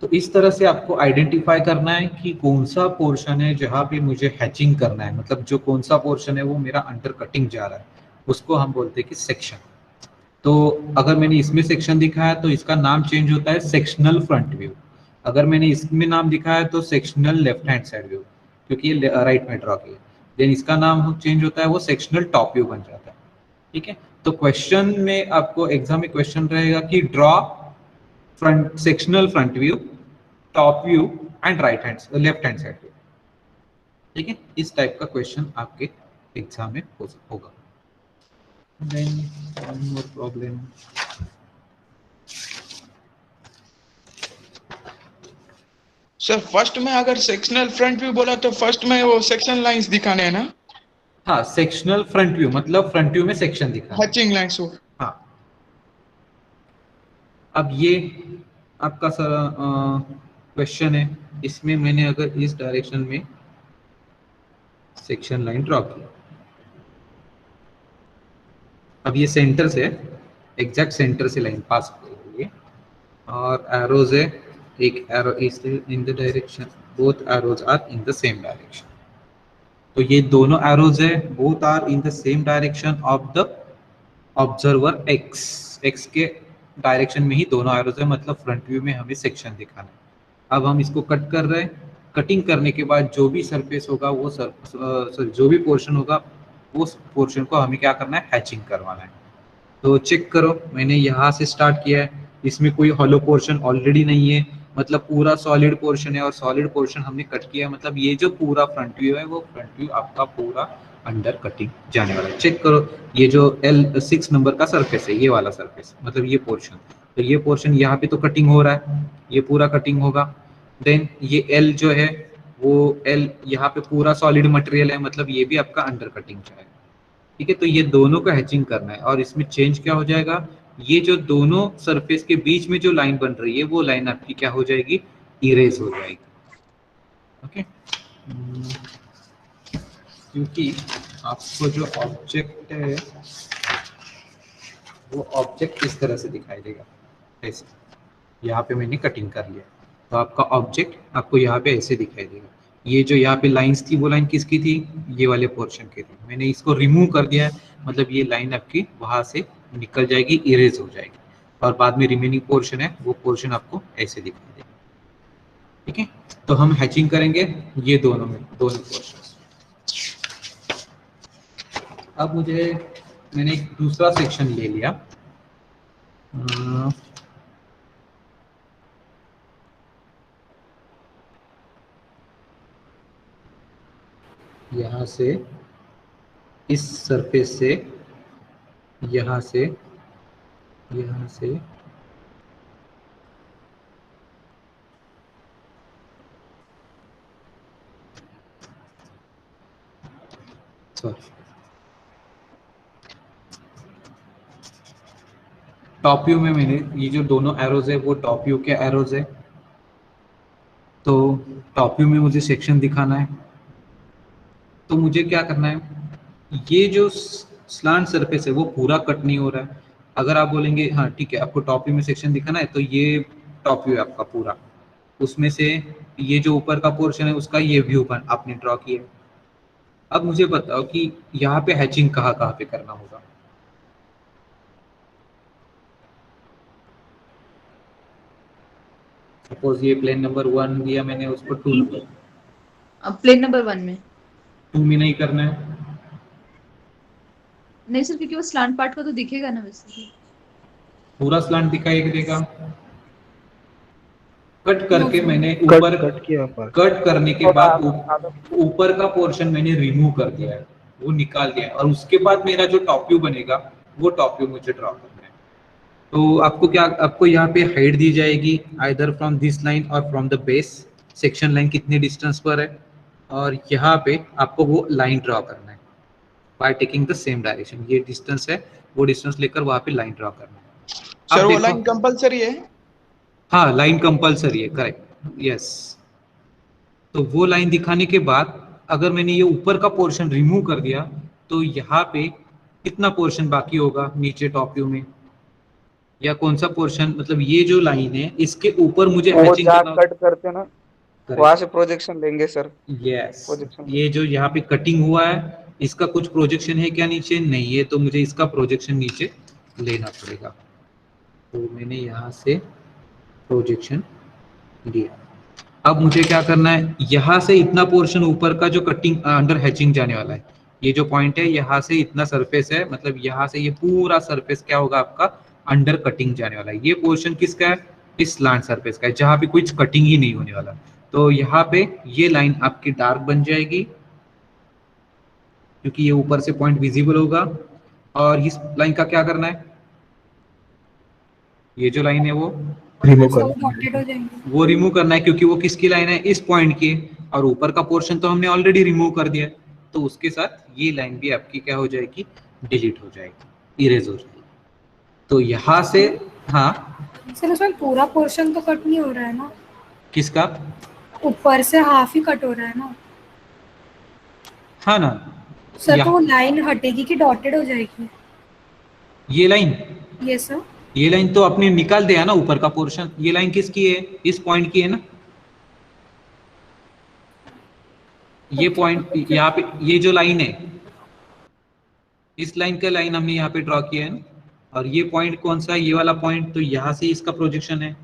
तो इस तरह से आपको आइडेंटिफाई करना है कि कौन सा पोर्शन है जहाँ पे मुझे हैचिंग करना है, मतलब जो कौन सा पोर्शन है वो मेरा अंडर कटिंग जा रहा है, उसको हम बोलते हैं कि सेक्शन। तो अगर मैंने इसमें सेक्शन दिखाया तो इसका नाम चेंज होता है सेक्शनल फ्रंट व्यू। अगर मैंने इसमें नाम दिखाया तो sectional left hand side view, क्योंकि ये राइट में ड्रॉ किया। देन इसका नाम चेंज होता है, वो सेक्शनल टॉप व्यू बन जाता है। ठीक है, तो क्वेश्चन में आपको एग्जाम में क्वेश्चन रहेगा कि draw front sectional front view, top view and right hand left hand side view. ठीक है, इस टाइप का क्वेश्चन आपके एग्जाम में होगा। Then one more problem. Sir first में अगर सेक्शनल फ्रंट व्यू बोला तो फर्स्ट में वो सेक्शन लाइंस दिखाने हैं ना, हाँ सेक्शनल फ्रंट व्यू मतलब फ्रंट व्यू में सेक्शन दिखा। हैचिंग लाइंस हो। हाँ, अब ये आपका सर क्वेश्चन है, इसमें मैंने अगर इस डायरेक्शन में सेक्शन लाइन ड्रॉ की, अब ये सेंटर से एग्जैक्ट सेंटर से लाइन पास हो रही है और एरोज है, एक arrow is in the direction, both arrows are in the same direction. तो ये दोनों एरोज है, both are in the same direction of the observer X. X के डायरेक्शन में ही दोनों एरोज है, मतलब फ्रंट व्यू में हमें सेक्शन दिखाना है। अब हम इसको कट कर रहे हैं, कटिंग करने के बाद जो भी सरफेस होगा वो जो भी पोर्शन होगा उस पोर्शन को हमें क्या करना है, हैचिंग करवाना है। तो चेक करो, मैंने यहाँ से स्टार्ट किया है, इसमें कोई हॉलो पोर्शन ऑलरेडी नहीं है, मतलब पूरा सॉलिड पोर्शन है और सॉलिड पोर्शन हमने कट किया है, मतलब ये जो पूरा फ्रंट व्यू है वो फ्रंट व्यू आपका पूरा अंडर कटिंग जाने वाला है। चेक करो, ये जो L6 नंबर का सरफेस है, ये वाला सरफेस मतलब ये पोर्शन, तो ये पोर्शन यहाँ पे तो कटिंग हो रहा है, ये पूरा कटिंग होगा। देन ये L जो है वो L यहाँ पे पूरा सॉलिड मटेरियल है, मतलब ये भी आपका अंडर कटिंग जाएगा। ठीक है, तो ये दोनों का हैचिंग करना है और इसमें चेंज क्या हो जाएगा, ये जो दोनों सरफेस के बीच में जो लाइन बन रही है वो लाइन आपकी क्या हो जाएगी, इरेज हो जाएगी। ओके, क्योंकि आपको जो ऑब्जेक्ट है वो ऑब्जेक्ट इस तरह से दिखाई देगा, ऐसे यहाँ पे मैंने कटिंग कर लिया तो आपका ऑब्जेक्ट आपको यहाँ पे ऐसे दिखाई देगा। ये जो यहाँ पे लाइंस थी वो लाइन किसकी थी, ये वाले पोर्शन की थी, मैंने इसको रिमूव कर दिया है, मतलब ये लाइन आपकी वहां से निकल जाएगी, इरेज हो जाएगी और बाद में रिमेनिंग पोर्शन है वो पोर्शन आपको ऐसे दिखाई देगा। ठीक है, तो हम हैचिंग करेंगे ये दोनों पोर्शन। अब मैंने एक दूसरा सेक्शन ले लिया, यहाँ से इस सरफेस से यहाँ से सॉरी, टॉप व्यू में मैंने ये जो दोनों एरोज है वो टॉप व्यू के एरोज है। तो टॉप व्यू में मुझे सेक्शन दिखाना है, तो मुझे क्या करना है, ये जो स्लांट सरफेस है वो पूरा कट नहीं हो रहा है। अगर आप बोलेंगे हाँ ठीक है आपको टॉप व्यू में सेक्शन दिखाना है, तो ये टॉप व्यू है आपका पूरा, उसमें से ये जो ऊपर का पोर्शन है उसका ये व्यू बन आपने ड्रॉ किया। अब मुझे बताओ कि यहाँ पे हैचिंग कहाँ कहाँ पे करना होगा। सपोज ये प्लेन नंबर 1 दिया मैंने, उसको 2 अब प्लेन नंबर 1 में में नहीं करना है। नहीं सर, क्योंकि वो स्लांट पार्ट का तो दिखेगा ना वैसे भी। पूरा स्लांट दिखाई देगा। कट करके मैंने कट ऊपर कट किया पर कट करने के बाद ऊपर का पोर्शन मैंने रिमूव कर दिया है, वो निकाल दिया है, और उसके बाद मेरा जो टॉप व्यू बनेगा वो टॉप व्यू मुझे ड्रॉ करना है। तो आपको यहाँ पे हाइट दी जाएगी आइदर फ्रॉम दिस लाइन और from the base. Section line कितने डिस्टेंस पर है, और यहाँ पे आपको वो लाइन ड्रॉ करना है by taking the same direction. ये डिस्टेंस है, वो डिस्टेंस लेकर वहाँ पे लाइन ड्रॉ करना है। सर अब वो देखो, लाइन कंपलसरी है? हाँ लाइन कंपलसरी है, करेक्ट, यस। तो वो लाइन दिखाने के बाद अगर मैंने ये ऊपर का पोर्शन रिमूव कर दिया, तो यहाँ पे कितना पोर्शन बाकी होगा नीचे टॉप व्यू में, या कौन सा पोर्शन, मतलब ये जो लाइन है इसके ऊपर मुझे वो हैचिंग जहाँ करना। कट करते ना वहां से प्रोजेक्शन लेंगे सर। यस, प्रोजेक्शन ये जो यहाँ पे कटिंग हुआ है इसका कुछ प्रोजेक्शन है क्या नीचे? नहीं है, तो मुझे इसका प्रोजेक्शन नीचे लेना पड़ेगा। तो मैंने यहाँ से प्रोजेक्शन लिया। अब मुझे क्या करना है, यहाँ से इतना पोर्शन ऊपर का जो कटिंग अंडर हैचिंग जाने वाला है, ये जो पॉइंट है यहाँ से इतना सरफेस है, मतलब यहाँ से ये पूरा सरफेस क्या होगा आपका अंडर कटिंग जाने वाला है। ये पोर्शन किसका है? इस स्लांट सरफेस का है, जहाँ पे कुछ कटिंग ही नहीं होने वाला। तो यहाँ पे ये लाइन आपकी डार्क बन जाएगी क्योंकि ये ऊपर से पॉइंट विजिबल होगा। और इस लाइन का क्या करना है, ये जो लाइन है वो रिमूव कर वो रिमूव करना है, क्योंकि वो किसकी लाइन है? इस पॉइंट की। और ऊपर का पोर्शन तो हमने ऑलरेडी रिमूव कर दिया है, तो उसके साथ ये लाइन भी आपकी क्या हो जाएगी? डिलीट हो जाएगी, इरेज हो जाएगी। तो यहाँ से, हाँ सर उसमें पूरा पोर्शन तो कट नहीं हो रहा है ना? किसका? ऊपर से हाफ ही कट हो रहा है ना हाँ ना सर? तो वो लाइन हटेगी कि डॉटेड हो जाएगी? ये लाइन, ये सर ये लाइन तो आपने निकाल दिया ना ऊपर का पोर्शन। ये लाइन किसकी है? इस पॉइंट की है ना। ये पॉइंट यहाँ पे, ये जो लाइन है इस लाइन का लाइन हमने यहाँ पे ड्रॉ किया है ना। और ये पॉइंट कौन सा है? ये वाला पॉइंट। तो यहाँ से इसका प्रोजेक्शन है।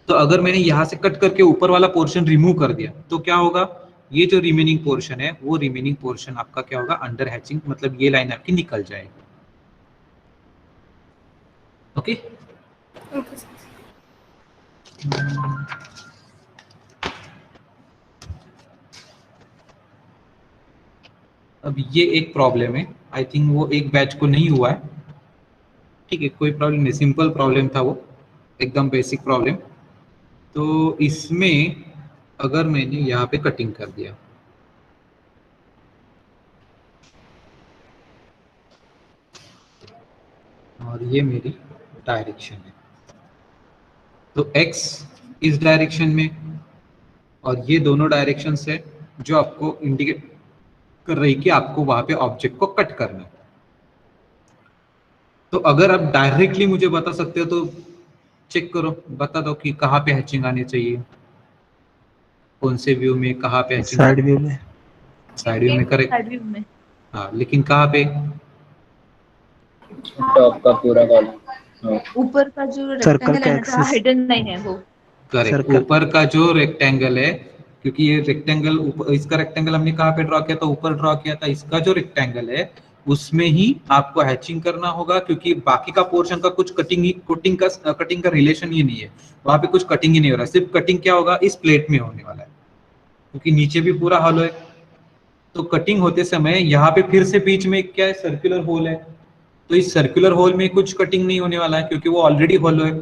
तो अगर मैंने यहाँ से कट करके ऊपर वाला पोर्शन रिमूव कर दिया तो क्या होगा? ये जो रिमेनिंग पोर्शन है वो रिमेनिंग पोर्शन आपका क्या होगा? अंडर हैचिंग, मतलब ये लाइन आपकी निकल जाएगी। Okay okay sir. अब ये एक प्रॉब्लम है, आई थिंक वो एक बैच को नहीं हुआ है। ठीक है, कोई प्रॉब्लम नहीं, सिंपल प्रॉब्लम था वो, एकदम बेसिक प्रॉब्लम। तो इसमें अगर मैंने यहाँ पे कटिंग कर दिया, और ये मेरी डायरेक्शन है, तो x इस डायरेक्शन में और ये दोनों डायरेक्शन है जो आपको इंडिकेट कर रही कि आपको वहां पे ऑब्जेक्ट को कट करना है। तो अगर आप डायरेक्टली मुझे बता सकते हो तो चेक करो, बता दो कि कहाँ पे हैचिंग आनी चाहिए, कौन से व्यू में, कहाँ पे हैचिंग? साइड व्यू में। साइड व्यू में, करेक्ट। साइड व्यू में, हाँ, लेकिन कहाँ पे? टॉप का पूरा कॉलम, ऊपर का जो सर्कल रेक्टेंगल का है ना, जहाँ एक्सिस। हिडन लाइन है वो। Correct, circle. ऊपर का जो रेक्टेंगल है, क्योंकि ये रेक्टेंगल इसका रेक्टेंगल हमने कहाँ पे ड्रॉ किया था? ऊपर ड्रॉ किया था। इसका जो रेक्टेंगल है उसमें ही आपको हैचिंग करना होगा, क्योंकि बाकी का पोर्शन का कुछ कटिंग का रिलेशन ही नहीं है, वहां पे कुछ कटिंग ही नहीं हो रहा। सिर्फ कटिंग क्या होगा? इस प्लेट में होने वाला है, क्योंकि नीचे भी पूरा हॉलो है। तो कटिंग होते समय यहाँ पे फिर से बीच में क्या है? सर्कुलर होल है। तो इस सर्कुलर होल में कुछ कटिंग नहीं होने वाला है, क्योंकि वो ऑलरेडी हॉलो है।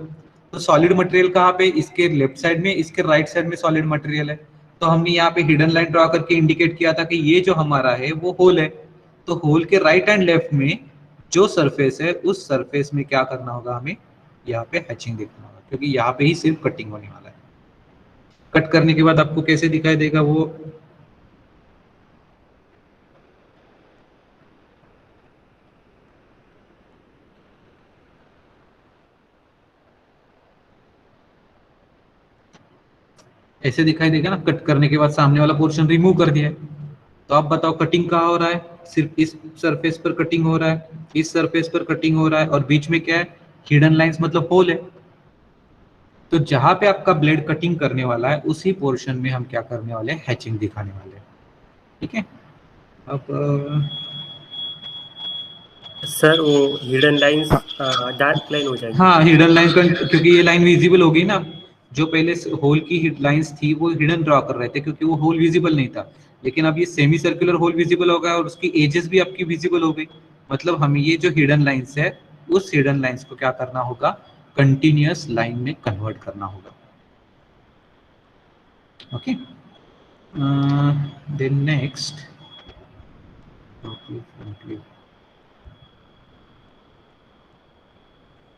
तो सॉलिड मटेरियल कहाँ पे? इसके लेफ्ट साइड में, इसके राइट साइड में सॉलिड मटेरियल है। तो हमने यहाँ पे हिडन लाइन ड्रॉ करके इंडिकेट किया था कि ये जो हमारा है वो होल है। तो होल के राइट एंड लेफ्ट में जो सरफेस है उस सरफेस में क्या करना होगा, हमें यहाँ पे हैचिंग देखना होगा, क्योंकि यहाँ पे ही सिर्फ कटिंग होने वाला है। कट करने के बाद आपको कैसे दिखाई देगा वो, ऐसे दिखाई देगा ना। कट करने के बाद सामने वाला पोर्शन रिमूव कर दिया है। तो आप बताओ कटिंग कहाँ हो रहा है, सिर्फ इस सरफेस पर कटिंग हो रहा है, इस सरफेस पर कटिंग हो रहा है, और बीच में क्या है, हिडन लाइंस मतलब होल है। तो जहां पे आपका ब्लेड कटिंग करने वाला है उसी पोर्शन में हम क्या करने वाले हैं, हैचिंग दिखाने वाले हैं। ठीक है। अब सर वो हिडन लाइंस डार्क लाइन हो जाएगी। हाँ, हिडन लाइन, क्योंकि ये लाइन विजिबल होगी ना। जो पहले होल की लाइंस थी वो हिडन ड्रॉ कर रहे थे क्योंकि वो होल विजिबल नहीं था, लेकिन अब ये सेमी सर्कुलर होल विजिबल हो गया और उसकी एजेस भी आपकी विजिबल हो गई। मतलब हमें ये जो हिडन लाइंस है उस हिडन लाइंस को क्या करना होगा, कंटिन्यूअस लाइन में कन्वर्ट करना होगा। Okay, then next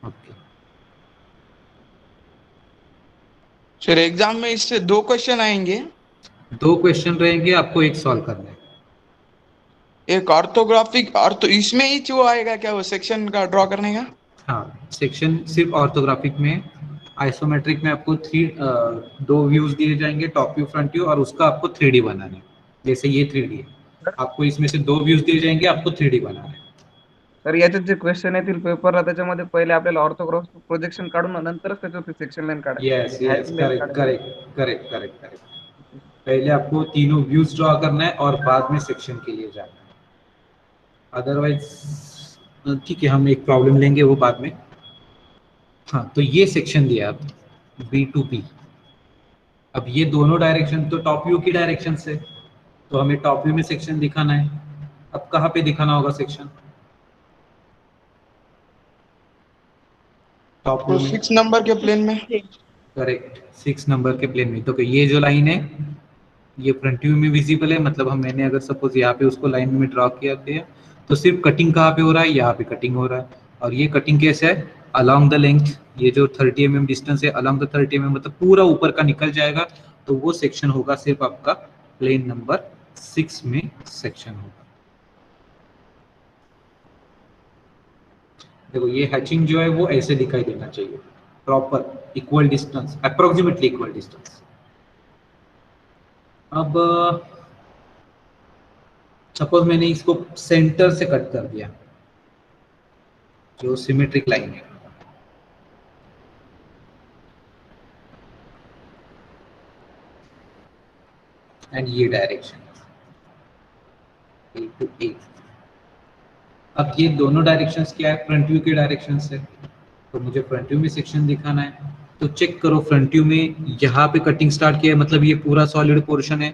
okay. Sir exam में इससे 2 क्वेश्चन आएंगे, 2 क्वेश्चन रहेंगे, आपको एक सॉल्व करना है। एक ऑर्थोग्राफिक और तो इसमें ही जो आएगा क्या, वो सेक्शन का ड्रॉ करने का? हाँ, सेक्शन सिर्फ ऑर्थोग्राफिक में। आइसोमेट्रिक में आपको 2 व्यूज दिए जाएंगे, टॉप व्यू, फ्रंट व्यू, और उसका आपको 3D बनाना है। जैसे ये 3D है, आपको इसमें से 2 व्यूज दिए जाएंगे, आपको 3D बनाना है। तर याच्यात जे क्वेश्चन येतील पेपरला त्याच्यामध्ये पहिले आपल्याला ऑर्थोग्राफ प्रोजेक्शन काढून नंतरच त्याच्यावरती सेक्शन लाईन यस काढायची. यस, Hidden line करेक्ट काढायची. Correct correct correct correct. पहले आपको तीनों व्यूज ड्रॉ करना है और बाद में सेक्शन के लिए जाना है। अदरवाइज ठीक है, हम एक प्रॉब्लम लेंगे वो बाद में। हाँ, तो ये सेक्शन दिया आप बी टू बी। अब ये दोनों डायरेक्शन तो टॉप व्यू की डायरेक्शन से, तो हमें टॉप व्यू में सेक्शन दिखाना है। अब कहाँ पे दिखाना होगा सेक्शन, टॉप तो व्यू में। 6 नंबर के प्लेन में। करेक्ट, 6 नंबर के प्लेन में। तो ये जो लाइन है ये फ्रंट व्यू में विजिबल है, मतलब हम मैंने अगर सपोज यहाँ पे उसको लाइन में ड्रॉ किया दिया, तो सिर्फ कटिंग कहाँ पे हो रहा है, यहाँ पे कटिंग हो रहा है। और ये कटिंग कैसे है, अलोंग द लेंथ, ये जो 30 mm डिस्टेंस है अलोंग द 30 mm, मतलब पूरा ऊपर का निकल जाएगा। तो वो सेक्शन होगा सिर्फ आपका प्लेन नंबर 6 में सेक्शन होगा। देखो ये हैचिंग जो है वो ऐसे दिखाई देना चाहिए, proper equal distance, approximately equal distance. अब सपोज मैंने इसको सेंटर से कट कर दिया, जो सिमेट्रिक लाइन है, एंड ये डायरेक्शन A to A। अब ये दोनों डायरेक्शंस क्या है, फ्रंट व्यू के डायरेक्शंस है, तो मुझे फ्रंट व्यू में सेक्शन दिखाना है। तो चेक करो, फ्रंट व्यू में यहाँ पे कटिंग स्टार्ट किया है, मतलब ये पूरा सॉलिड पोर्शन है,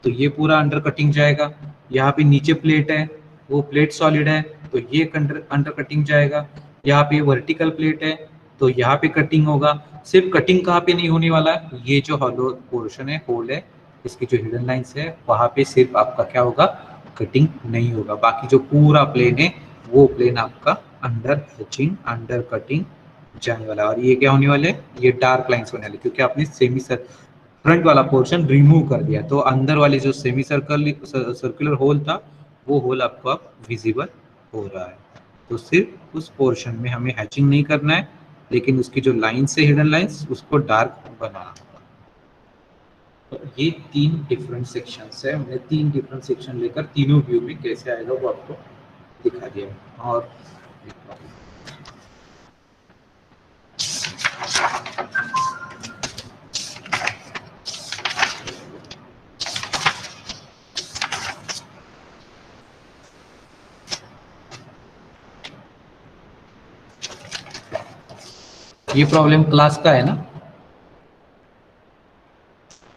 तो ये पूरा अंडर कटिंग जाएगा। यहाँ पे नीचे प्लेट है, वो प्लेट सॉलिड है, तो ये अंडर कटिंग जाएगा। यहाँ पे वर्टिकल प्लेट है, तो यहाँ पे कटिंग होगा। सिर्फ कटिंग कहाँ पे नहीं होने वाला है, ये जो हॉलो पोर्शन है, होल है, इसकी जो हिडन लाइंस है वहाँ पे सिर्फ आपका क्या होगा, कटिंग नहीं होगा। बाकी जो पूरा प्लेन है वो प्लेन आपका अंडर हैचिंग, अंडर कटिंग जाने वाला। और ये क्या होने वाले, ये डार्क लाइंस होने वाले, क्योंकि आपने सेमी फ्रंट वाला पोर्शन रिमूव कर दिया, तो अंदर वाले जो सेमी सर्कुलर होल था वो होल आपको अब विजिबल हो रहा है। तो सिर्फ उस पोर्शन में हमें हैचिंग नहीं करना है, लेकिन उसकी जो लाइंस है, हिडन लाइंस, उसको डार्क बनाना होगा। तो ये 3 डिफरेंट सेक्शंस है, हमने 3 डिफरेंट सेक्शन लेकर तीनों व्यू में कैसे आएगा वो आपको दिखा दिया। और ये प्रॉब्लम क्लास का है ना,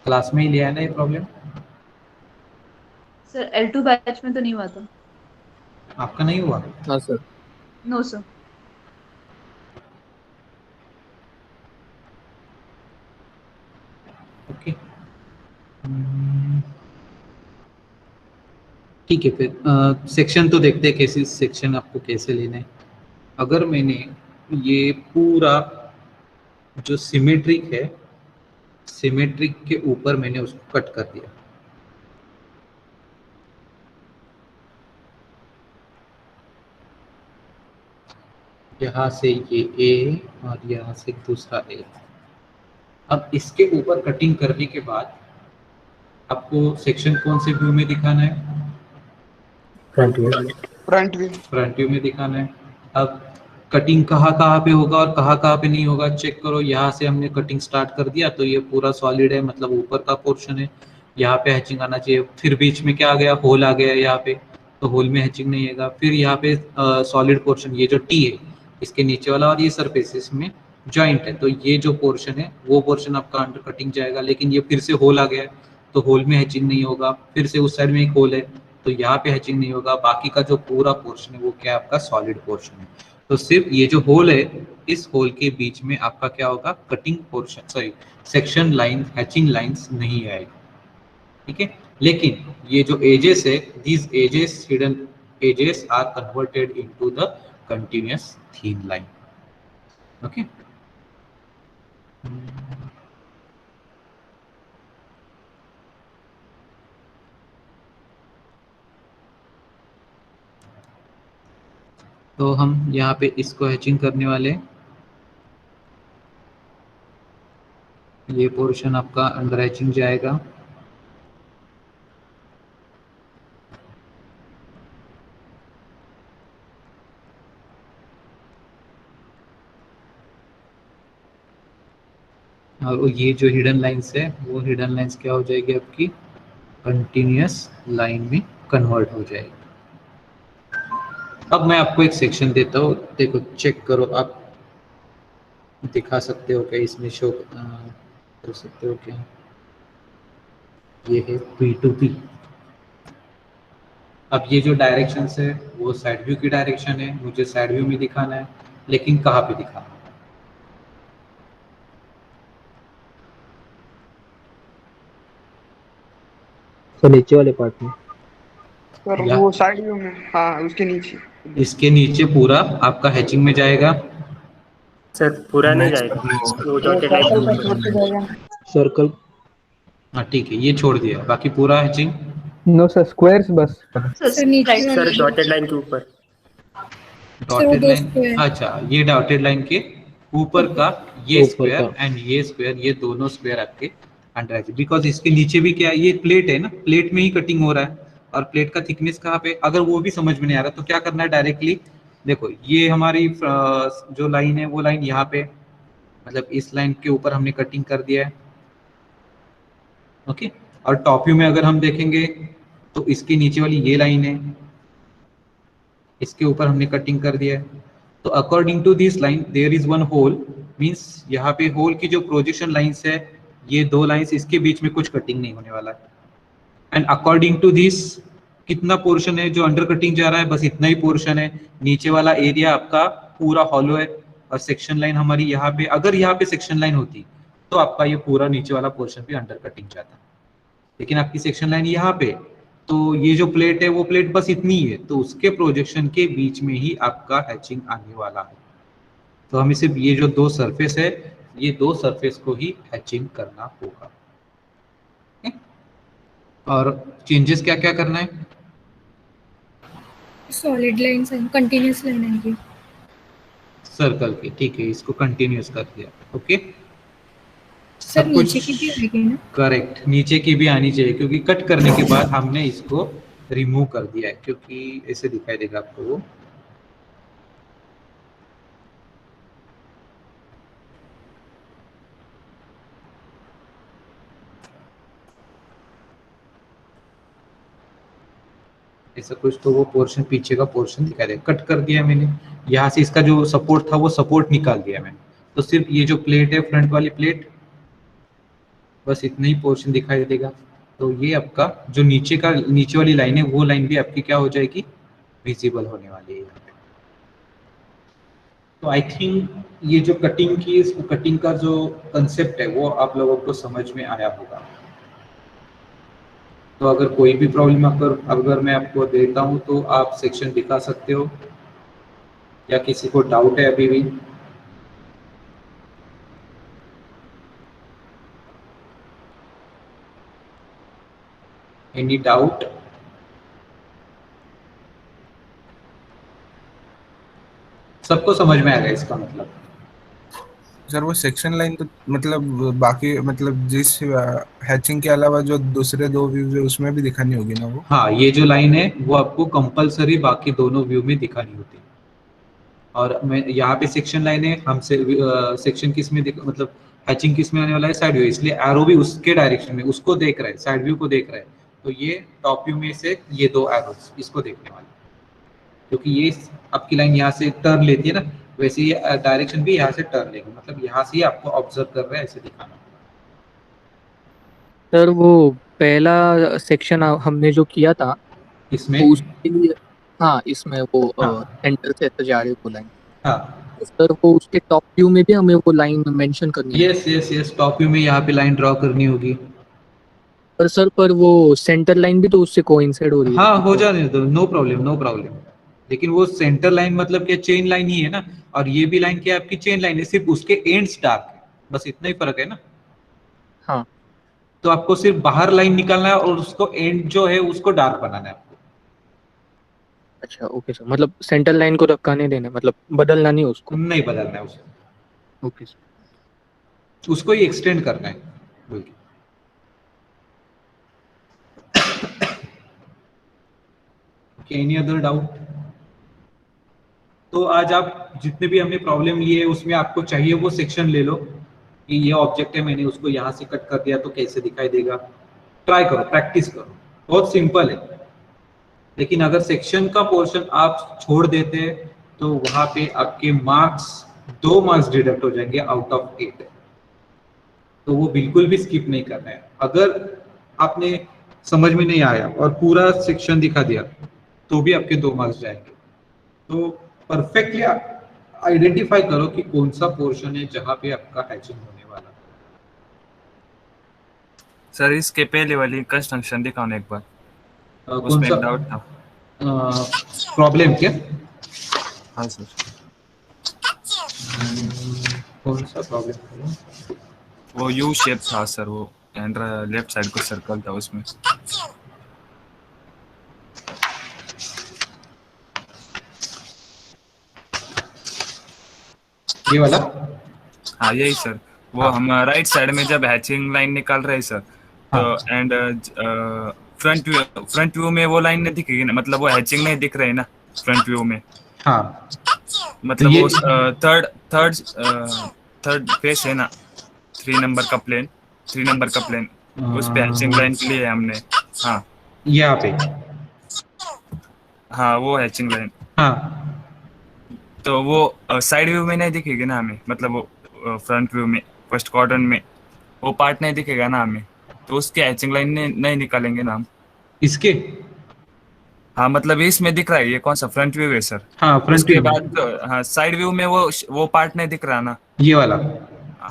क्लास में ही लिया है ना ये प्रॉब्लम? सर L2 बैच में तो नहीं हुआ था। आपका नहीं हुआ? हाँ सर। No sir. ओके। ठीक है, फिर सेक्शन तो देखते हैं कैसे सेक्शन आपको कैसे लेना है। अगर मैंने ये पूरा जो सिमेट्रिक है, सिमेट्रिक के ऊपर मैंने उसको कट कर दिया, यहाँ से ये ए और यहाँ से दूसरा ए। अब इसके ऊपर कटिंग करने के बाद आपको सेक्शन कौन से व्यू में दिखाना है? Front view. Front view. Front view में दिखाना है। अब कटिंग कहाँ कहाँ पे होगा और कहाँ कहाँ पे नहीं होगा चेक करो। यहाँ से हमने कटिंग स्टार्ट कर दिया तो ये पूरा सॉलिड है, मतलब ऊपर का पोर्शन है, यहाँ पे हैचिंग आना चाहिए। फिर बीच में क्या आ गया? होल आ गया यहाँ पे, तो होल में हैचिंग नहीं आएगा। फिर यहाँ पे सॉलिड पोर्शन, ये जो टी है इसके नीचे वाला और ये सरफेस में जॉइंट है, तो ये जो पोर्शन है वो पोर्शन आपका अंडर कटिंग जाएगा। लेकिन ये फिर से होल आ गया है तो होल में हैचिंग नहीं होगा। फिर से उस साइड में एक होल है तो यहाँ पे हैचिंग नहीं होगा। बाकी का जो पूरा पोर्शन है वो क्या है? आपका सॉलिड पोर्शन है। तो सिर्फ ये जो होल है, इस होल के बीच में आपका क्या होगा? Cutting portion, sorry section line, hatching lines नहीं आएगा, ठीक है। लेकिन ये जो एजेस है, these edges, hidden edges are converted into the continuous thin line, okay. तो हम यहाँ पे इसको हैचिंग करने वाले हैं। ये पोर्शन आपका अंडर हैचिंग जाएगा। और ये जो हिडन लाइंस है वो हिडन लाइंस क्या हो जाएगी? आपकी कंटिन्यूअस लाइन में कन्वर्ट हो जाएगी। अब मैं आपको एक सेक्शन देता हूँ, देखो चेक करो, आप दिखा सकते हो क्या? इसमें शो कर सकते हो क्या? ये है P2P। अब ये जो डायरेक्शन है वो साइड व्यू की डायरेक्शन है, मुझे साइड व्यू में दिखाना है, लेकिन कहाँ पे दिखाना है? तो नीचे वाले पार्ट में सर वो साइड व्यू में, हाँ उसके नीचे। इसके नीचे पूरा आपका हैचिंग में जाएगा। सर पूरा नहीं जाएगा, वो डॉटेड लाइन सर्कल। हाँ ठीक है, ये छोड़ दिया, बाकी पूरा हैचिंग। नो सर, स्क्वायर्स बस। सर नीचे सर डॉटेड लाइन के ऊपर। डॉटेड दो लाइन, square। अच्छा ये डॉटेड लाइन के ऊपर का ये ऊपर स्क्वायर का। एंड ये स्क्वायर, ये दोनों स्क्वायर आपके अंडर है। बिकॉज इसके नीचे भी क्या है? ये प्लेट है ना, प्लेट में ही कटिंग हो रहा है। और प्लेट का थिकनेस कहाँ पे? अगर वो भी समझ में नहीं आ रहा तो क्या करना है? डायरेक्टली देखो, ये हमारी जो लाइन है वो लाइन यहाँ पे, मतलब इस लाइन के ऊपर हमने कटिंग कर दिया है, ओके। और टॉप व्यू में अगर हम देखेंगे तो इसके नीचे वाली ये लाइन है, इसके ऊपर हमने कटिंग कर दिया है। तो according to this line there is one hole, means यहाँ पे होल की जो प्रोजेक्शन लाइंस है, ये दो लाइंस, इसके बीच में कुछ कटिंग नहीं होने वाला है। एंड अकॉर्डिंग टू दिस कितना पोर्शन है जो अंडर कटिंग जा रहा है? बस इतना ही पोर्शन है। नीचे वाला एरिया आपका पूरा हॉलो है और सेक्शन लाइन हमारी यहाँ पे, अगर यहाँ पे सेक्शन लाइन होती तो आपका ये पूरा नीचे वाला पोर्शन भी अंडर कटिंग जाता। लेकिन आपकी सेक्शन लाइन यहाँ पे, तो ये जो प्लेट है वो प्लेट बस इतनी है, तो उसके प्रोजेक्शन के बीच में ही आपका हैचिंग आने वाला है। तो हमें सिर्फ ये जो दो सरफेस है, ये दो सरफेस को ही हैचिंग करना होगा। और चेंजेस क्या क्या करना है? सॉलिड लाइन है, कंटिन्यूअस लाइन है ये सर्कल की, ठीक है, इसको कंटिन्यूअस कर दिया, ओके। सर। सब कुछ नीचे की भी आएगी ना? करेक्ट, नीचे की भी आनी चाहिए, क्योंकि कट करने के बाद हमने इसको रिमूव कर दिया है, क्योंकि ऐसे दिखाई देगा आपको वो। ऐसा कुछ, तो वो पोर्शन, पीछे का पोर्शन दिखाई देगा। कट कर दिया मैंने, यहाँ से इसका जो सपोर्ट था वो सपोर्ट निकाल दिया मैंने। तो सिर्फ ये जो प्लेट है, फ्रंट वाली प्लेट, बस इतना ही पोर्शन दिखाई देगा। तो ये आपका जो नीचे का, नीचे वाली लाइन है, वो लाइन भी आपकी क्या हो जाएगी? विजिबल होने वाली है यहाँ पे। तो आई थिंक ये जो कटिंग की, इस कटिंग का जो कंसेप्ट है वो आप लोगों को समझ में आया होगा। तो अगर कोई भी प्रॉब्लम अगर मैं आपको देता हूँ तो आप सेक्शन दिखा सकते हो, या किसी को डाउट है अभी भी? Any doubt? सबको समझ में आएगा इसका मतलब? सर वो सेक्शन लाइन तो मतलब बाकी मतलब जिस हैचिंग के अलावा जो दूसरे दो व्यूज है उसमें भी दिखानी होगी ना वो? हाँ, ये जो लाइन है वो आपको कंपलसरी बाकी दोनों व्यू में दिखानी होती है। और मैं यहाँ पे सेक्शन लाइन है, हमसे सेक्शन किस में मतलब हैचिंग किस में आने वाला है? साइड व्यू, इसलिए एरो भी उसके डायरेक्शन में उसको देख रहा है, साइड व्यू को देख रहा है। तो ये टॉप व्यू में से ये दो एरोस इसको देखने वाले, क्योंकि ये आपकी लाइन यहाँ से टर्न लेती है ना, वैसे ये डायरेक्शन भी यहाँ से टर्न लेगी, मतलब यहाँ से ही आपको ऑब्जर्व कर रहा है, ऐसे दिखाना। सर वो पहला सेक्शन हमने जो किया था इसमें तो उसके लिए, हाँ इसमें वो हाँ। सेंटर से ऐसे जा रही वो लाइन, हाँ, सर वो उसके टॉप व्यू में भी हमें वो लाइन मेंशन करनी है। यस, टॉप व्यू में यहाँ पे लाइन ड्रॉ करनी होगी। पर सर पर वो सेंटर लाइन भी तो उससे कोइंसाइड हो रही है। हाँ, हो जाने दो, नो प्रॉब्लम। लेकिन वो सेंटर लाइन मतलब क्या, चेन लाइन ही है ना, और ये भी लाइन क्या आपकी चेन लाइन है, सिर्फ उसके एंड्स डार्क है, बस इतना ही फर्क है ना। हाँ तो आपको सिर्फ बाहर लाइन निकालना है और उसको एंड जो है उसको डार्क बनाना है आपको। अच्छा ओके सर, मतलब सेंटर लाइन को रखा नहीं देना, मतलब बदलना नहीं उसको? नहीं बदलना है उसको, ओके सर। उसको ही एक्सटेंड करना है बल्कि। Any other doubt? तो आज आप जितने भी हमने प्रॉब्लम लिए है उसमें आपको चाहिए वो सेक्शन ले लो कि ये ऑब्जेक्ट है, मैंने उसको यहाँ से कट कर दिया तो कैसे दिखाई देगा। ट्राई करो, प्रैक्टिस करो, बहुत सिंपल है। लेकिन अगर सेक्शन का पोर्शन आप छोड़ देते हैं तो वहां पे आपके मार्क्स 2 मार्क्स डिडक्ट हो जाएंगे आउट ऑफ 8। तो वो बिल्कुल भी स्किप नहीं करना है। अगर आपने समझ में नहीं आया और पूरा सेक्शन दिखा दिया तो भी आपके 2 मार्क्स जाएंगे। तो परफेक्टली आइडेंटिफाई करो कि कौन सा पोर्शन है जहां पे आपका हैचिंग होने वाला है। सर इसके पहले वाली कंस्ट्रक्शन दिखाओ ना एक बार, कौन उसमें सा एक डाउट था। प्रॉब्लम क्या? हाँ सर, कौन सा प्रॉब्लम? वो यू शेप था सर, वो एंड लेफ्ट साइड को सर्कल था उसमें। ये वाला? हाँ यही सर, वो हाँ। हम राइट साइड में जब हैचिंग लाइन निकाल रहे हैं सर, तो एंड फ्रंट व्यू में वो लाइन नहीं दिखेगी ना, मतलब वो हैचिंग नहीं दिख रही ना फ्रंट व्यू में। हाँ, मतलब तो वो थर्ड फेस है ना, 3 नंबर का प्लेन उस पे हैचिंग लाइन के लिए हमने। हाँ यहाँ पे, हाँ वो हैचिंग लाइन। हाँ तो वो साइड व्यू में नहीं दिखेगी ना हमें, मतलब वो फ्रंट व्यू में फर्स्ट क्वाड्रेंट में वो पार्ट नहीं दिखेगा ना हमें, तो उसके हैचिंग लाइन नहीं निकालेंगे ना हम इसके। हाँ मतलब इसमें दिख रहा है, ये कौन सा फ्रंट व्यू है सर? हाँ फ्रंट उसके व्यू। बाद हाँ साइड व्यू में वो पार्ट नहीं दिख रहा ना, ये वाला।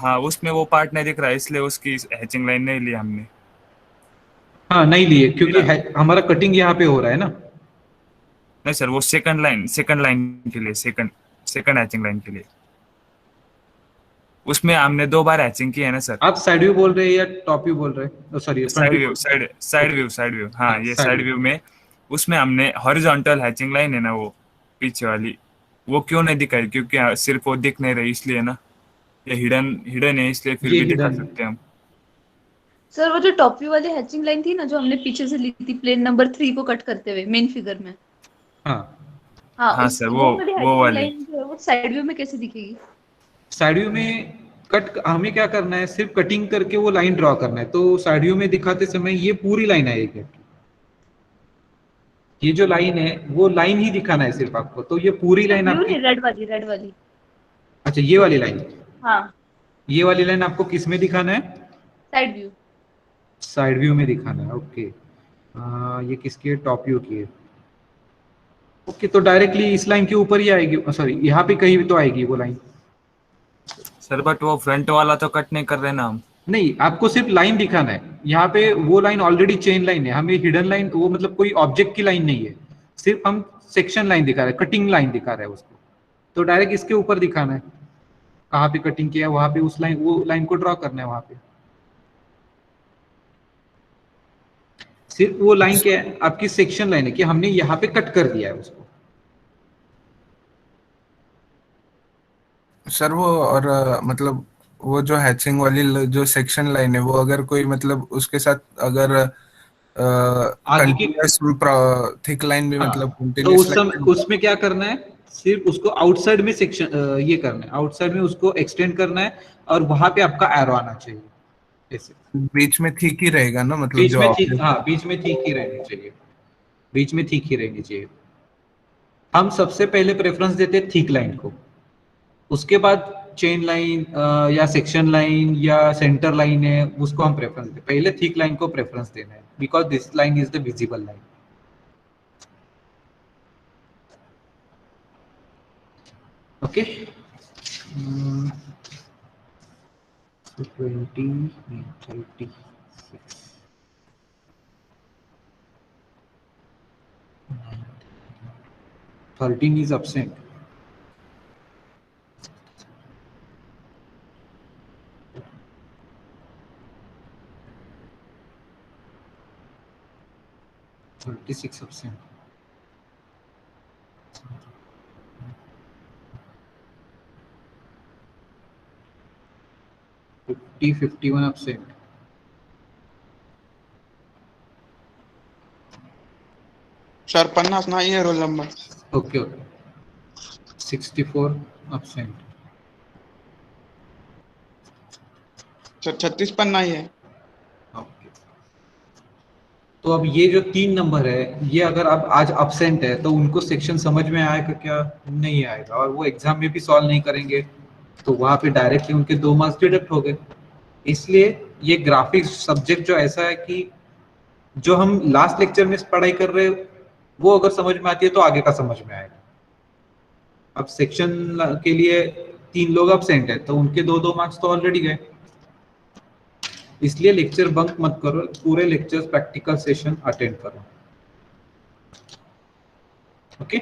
हाँ उसमें वो पार्ट नहीं दिख रहा है, इसलिए उसकी हैचिंग लाइन नहीं ली हमने। हाँ नहीं लिए क्योंकि हमारा कटिंग यहाँ पे हो रहा है ना। नहीं सर, वो सेकंड लाइन के लिए, सेकंड हैचिंग लाइन के लिए उसमें हमने 2 बार हैचिंग की है ना सर। आप साइड व्यू बोल रहे हैं या टॉप व्यू बोल रहे हैं? सॉरी, साइड व्यू हाँ ये साइड व्यू में उसमें हमने हॉरिजॉन्टल हैचिंग लाइन है ना, वो पीछे वाली, वो क्यों नहीं दिखाई? क्योंकि सिर्फ वो दिख नहीं रही इसलिए ना, ये हिडन है इसलिए फिर भी दिखा सकते हैं हम। सर वो जो टॉप व्यू वाली हैचिंग लाइन थी ना, जो हमने पीछे से ली थी प्लेन नंबर 3 को कट करते हुए मेन फिगर में। हाँ हाँ सर, वो वाली लाइन जो है वो साइड व्यू में कैसे दिखेगी? साइड व्यू में हमें क्या करना है, सिर्फ कटिंग करके वो लाइन ड्रॉ करना है। तो साइड व्यू में दिखाते समय ये पूरी लाइन आएगी, ये जो लाइन है वो लाइन ही दिखाना है सिर्फ आपको। तो ये पूरी लाइन आपकी रेड वाली। अच्छा, ये वाली लाइन। हाँ ये वाली लाइन आपको किस में दिखाना है? साइड व्यू में दिखाना है। ओके, ये किसकी है? टॉप व्यू की है। ओके, तो डायरेक्टली इस लाइन के ऊपर ही आएगी, सॉरी यहाँ पे कहीं भी तो आएगी वो लाइन। सर बट वो फ्रंट वाला तो कट नहीं कर रहे ना हम। नहीं, आपको सिर्फ लाइन दिखाना है। यहाँ पे वो लाइन ऑलरेडी चेन लाइन है, हमें हिडन लाइन वो मतलब कोई ऑब्जेक्ट की लाइन नहीं है, सिर्फ हम सेक्शन लाइन दिखा रहे हैं, कटिंग लाइन दिखा रहे हैं उसको। तो डायरेक्ट इसके ऊपर दिखाना है, कहाँ पे कटिंग किया वहां पे उस लाइन वो लाइन को ड्रॉ करना है वहां पे। सिर्फ वो लाइन क्या है, आपकी सेक्शन लाइन है कि हमने यहाँ पे कट कर दिया है उसको। सर वो और मतलब वो जो हैचिंग वाली जो सेक्शन लाइन है वो अगर कोई मतलब उसके साथ अगर आगे की कंटीन्यूअस थिक लाइन भी मतलब तो कंटीन्यूअस उस समय उसमें क्या करना है, सिर्फ उसको आउटसाइड में सेक्शन ये करना है, आउटसाइड में उसको एक्सटेंड करना है और वहां पे आपका एरो आना चाहिए ऐसे। बीच में ठीक ही रहेगा ना, मतलब बीच जो में आपने ठीक, हाँ बीच में ठीक ही रहनी चाहिए, बीच में ठीक ही रहनी चाहिए। हम सबसे पहले प्रेफरेंस देते हैं थिक लाइन को, उसके बाद चेन लाइन या सेक्शन लाइन या सेंटर लाइन है उसको हम प्रेफरेंस दें। पहले थिक लाइन को प्रेफरेंस देना है because this line is the visible line. Okay 20 36 13 is absent. $36 absent. $51 absent. Sir 50 नाही आहे roll number. Okay, okay. 64 absent. Sir 36 पण नाही आहे. Okay. तो अब ये जो 3 नंबर है ये अगर अब आज absent है तो उनको सेक्शन समझ में आएगा क्या? नहीं आएगा, और वो एग्जाम में भी सॉल्व नहीं करेंगे तो वहां पे डायरेक्टली उनके 2 मार्क्स डिडक्ट हो गए। इसलिए ये ग्राफिक्स सब्जेक्ट जो ऐसा है कि जो हम लास्ट लेक्चर में पढ़ाई कर रहे हैं वो अगर समझ में आती है तो आगे का समझ में आएगा। अब सेक्शन के लिए 3 लोग अब्सेंट है तो उनके 2-2 मार्क्स तो ऑलरेडी गए। इसलिए लेक्चर बंक मत करो, पूरे लेक्चर्स प्रैक्टिकल सेशन अटेंड करो। Okay,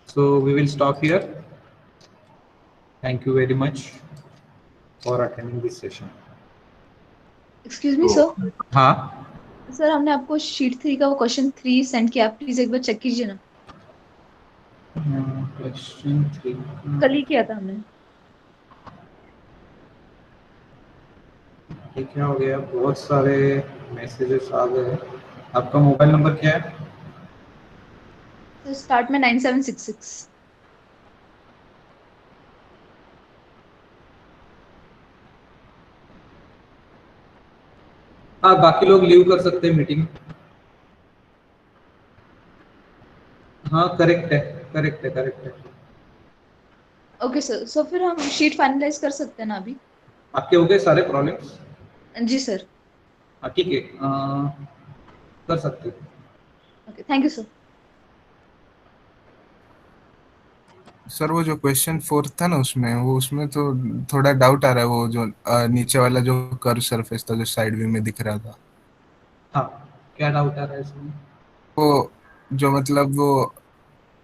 so we will stop here. Thank you very much for attending this session. Excuse me sir. हाँ सर हमने आपको शीट 3 का वो क्वेश्चन 3 सेंड किया, प्लीज एक बार चेक कीजिए ना। क्वेश्चन 3 कल ही किया था हमने। ये क्या हो गया, बहुत सारे मैसेजेस आ गए। आपका मोबाइल नंबर क्या है? सर स्टार्ट में 9766। हाँ, बाकी लोग लीव कर सकते हैं मीटिंग। हाँ करेक्ट है, करेक्ट है, करेक्ट है। ओके सर, सो फिर हम शीट फाइनलाइज कर सकते हैं ना अभी? आपके हो गए सारे प्रॉब्लम्स? जी सर। हाँ ठीक है, कर सकते हैं। Okay, thank you sir. Sir वो जो क्वेश्चन 4 था ना उसमें तो थोड़ा डाउट आ रहा है, वो जो नीचे वाला जो कर्व सरफेस था जो साइड व्यू में दिख रहा था। हाँ, क्या डाउट आ रहा है इसमें? वो जो मतलब वो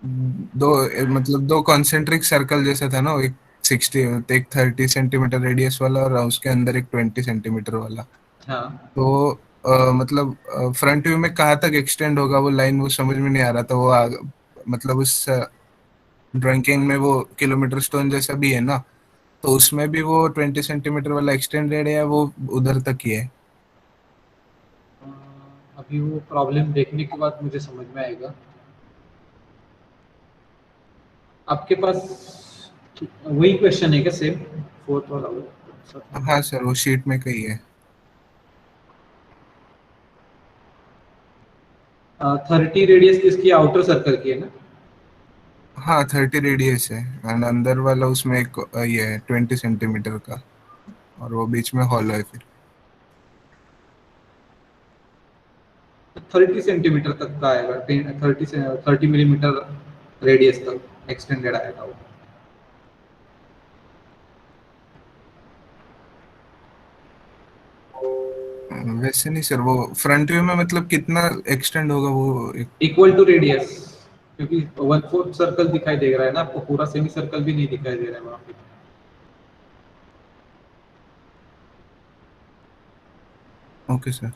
दो कॉन्सेंट्रिक सर्कल जैसा था ना, एक 30 सेंटीमीटर रेडियस वाला और उसके अंदर एक 20 सेंटीमीटर वाला। हाँ तो मतलब फ्रंट व्यू में कहाँ तक एक्सटेंड होगा वो लाइन, वो समझ में नहीं आ रहा था। वो मतलब उस ड्राइंग में वो किलोमीटर स्टोन जैसा भी है ना, तो उसमें भी वो 20 सेंटीमीटर वाला एक्सटेंडेड है, वो उधर तक ही है। अभी वो प्रॉब्लम देखने के बाद मुझे समझ में आएगा। आपके पास वही क्वेश्चन है क्या सेम 4th वाला? हाँ सर, वो शीट में कही है। 30 रेडियस किसकी, आउटर सर्कल की है ना? हाँ 30 रेडियस है एंड अंदर वाला उसमें एक ये है 20 सेंटीमीटर का, और वो बीच में हॉलो है। फिर 30 सेंटीमीटर तक का आएगा, 30 मिलीमीटर रेडियस तक एक्सटेंडेड आएगा वो। वैसे नहीं सर, वो फ्रंट व्यू में मतलब कितना एक्सटेंड होगा वो इक्वल टू रेडियस, क्योंकि 1/4 सर्कल दिखाई दे रहा है ना आपको, पूरा सेमी सर्कल भी नहीं दिखाई दे रहा है वहां पे। Okay sir.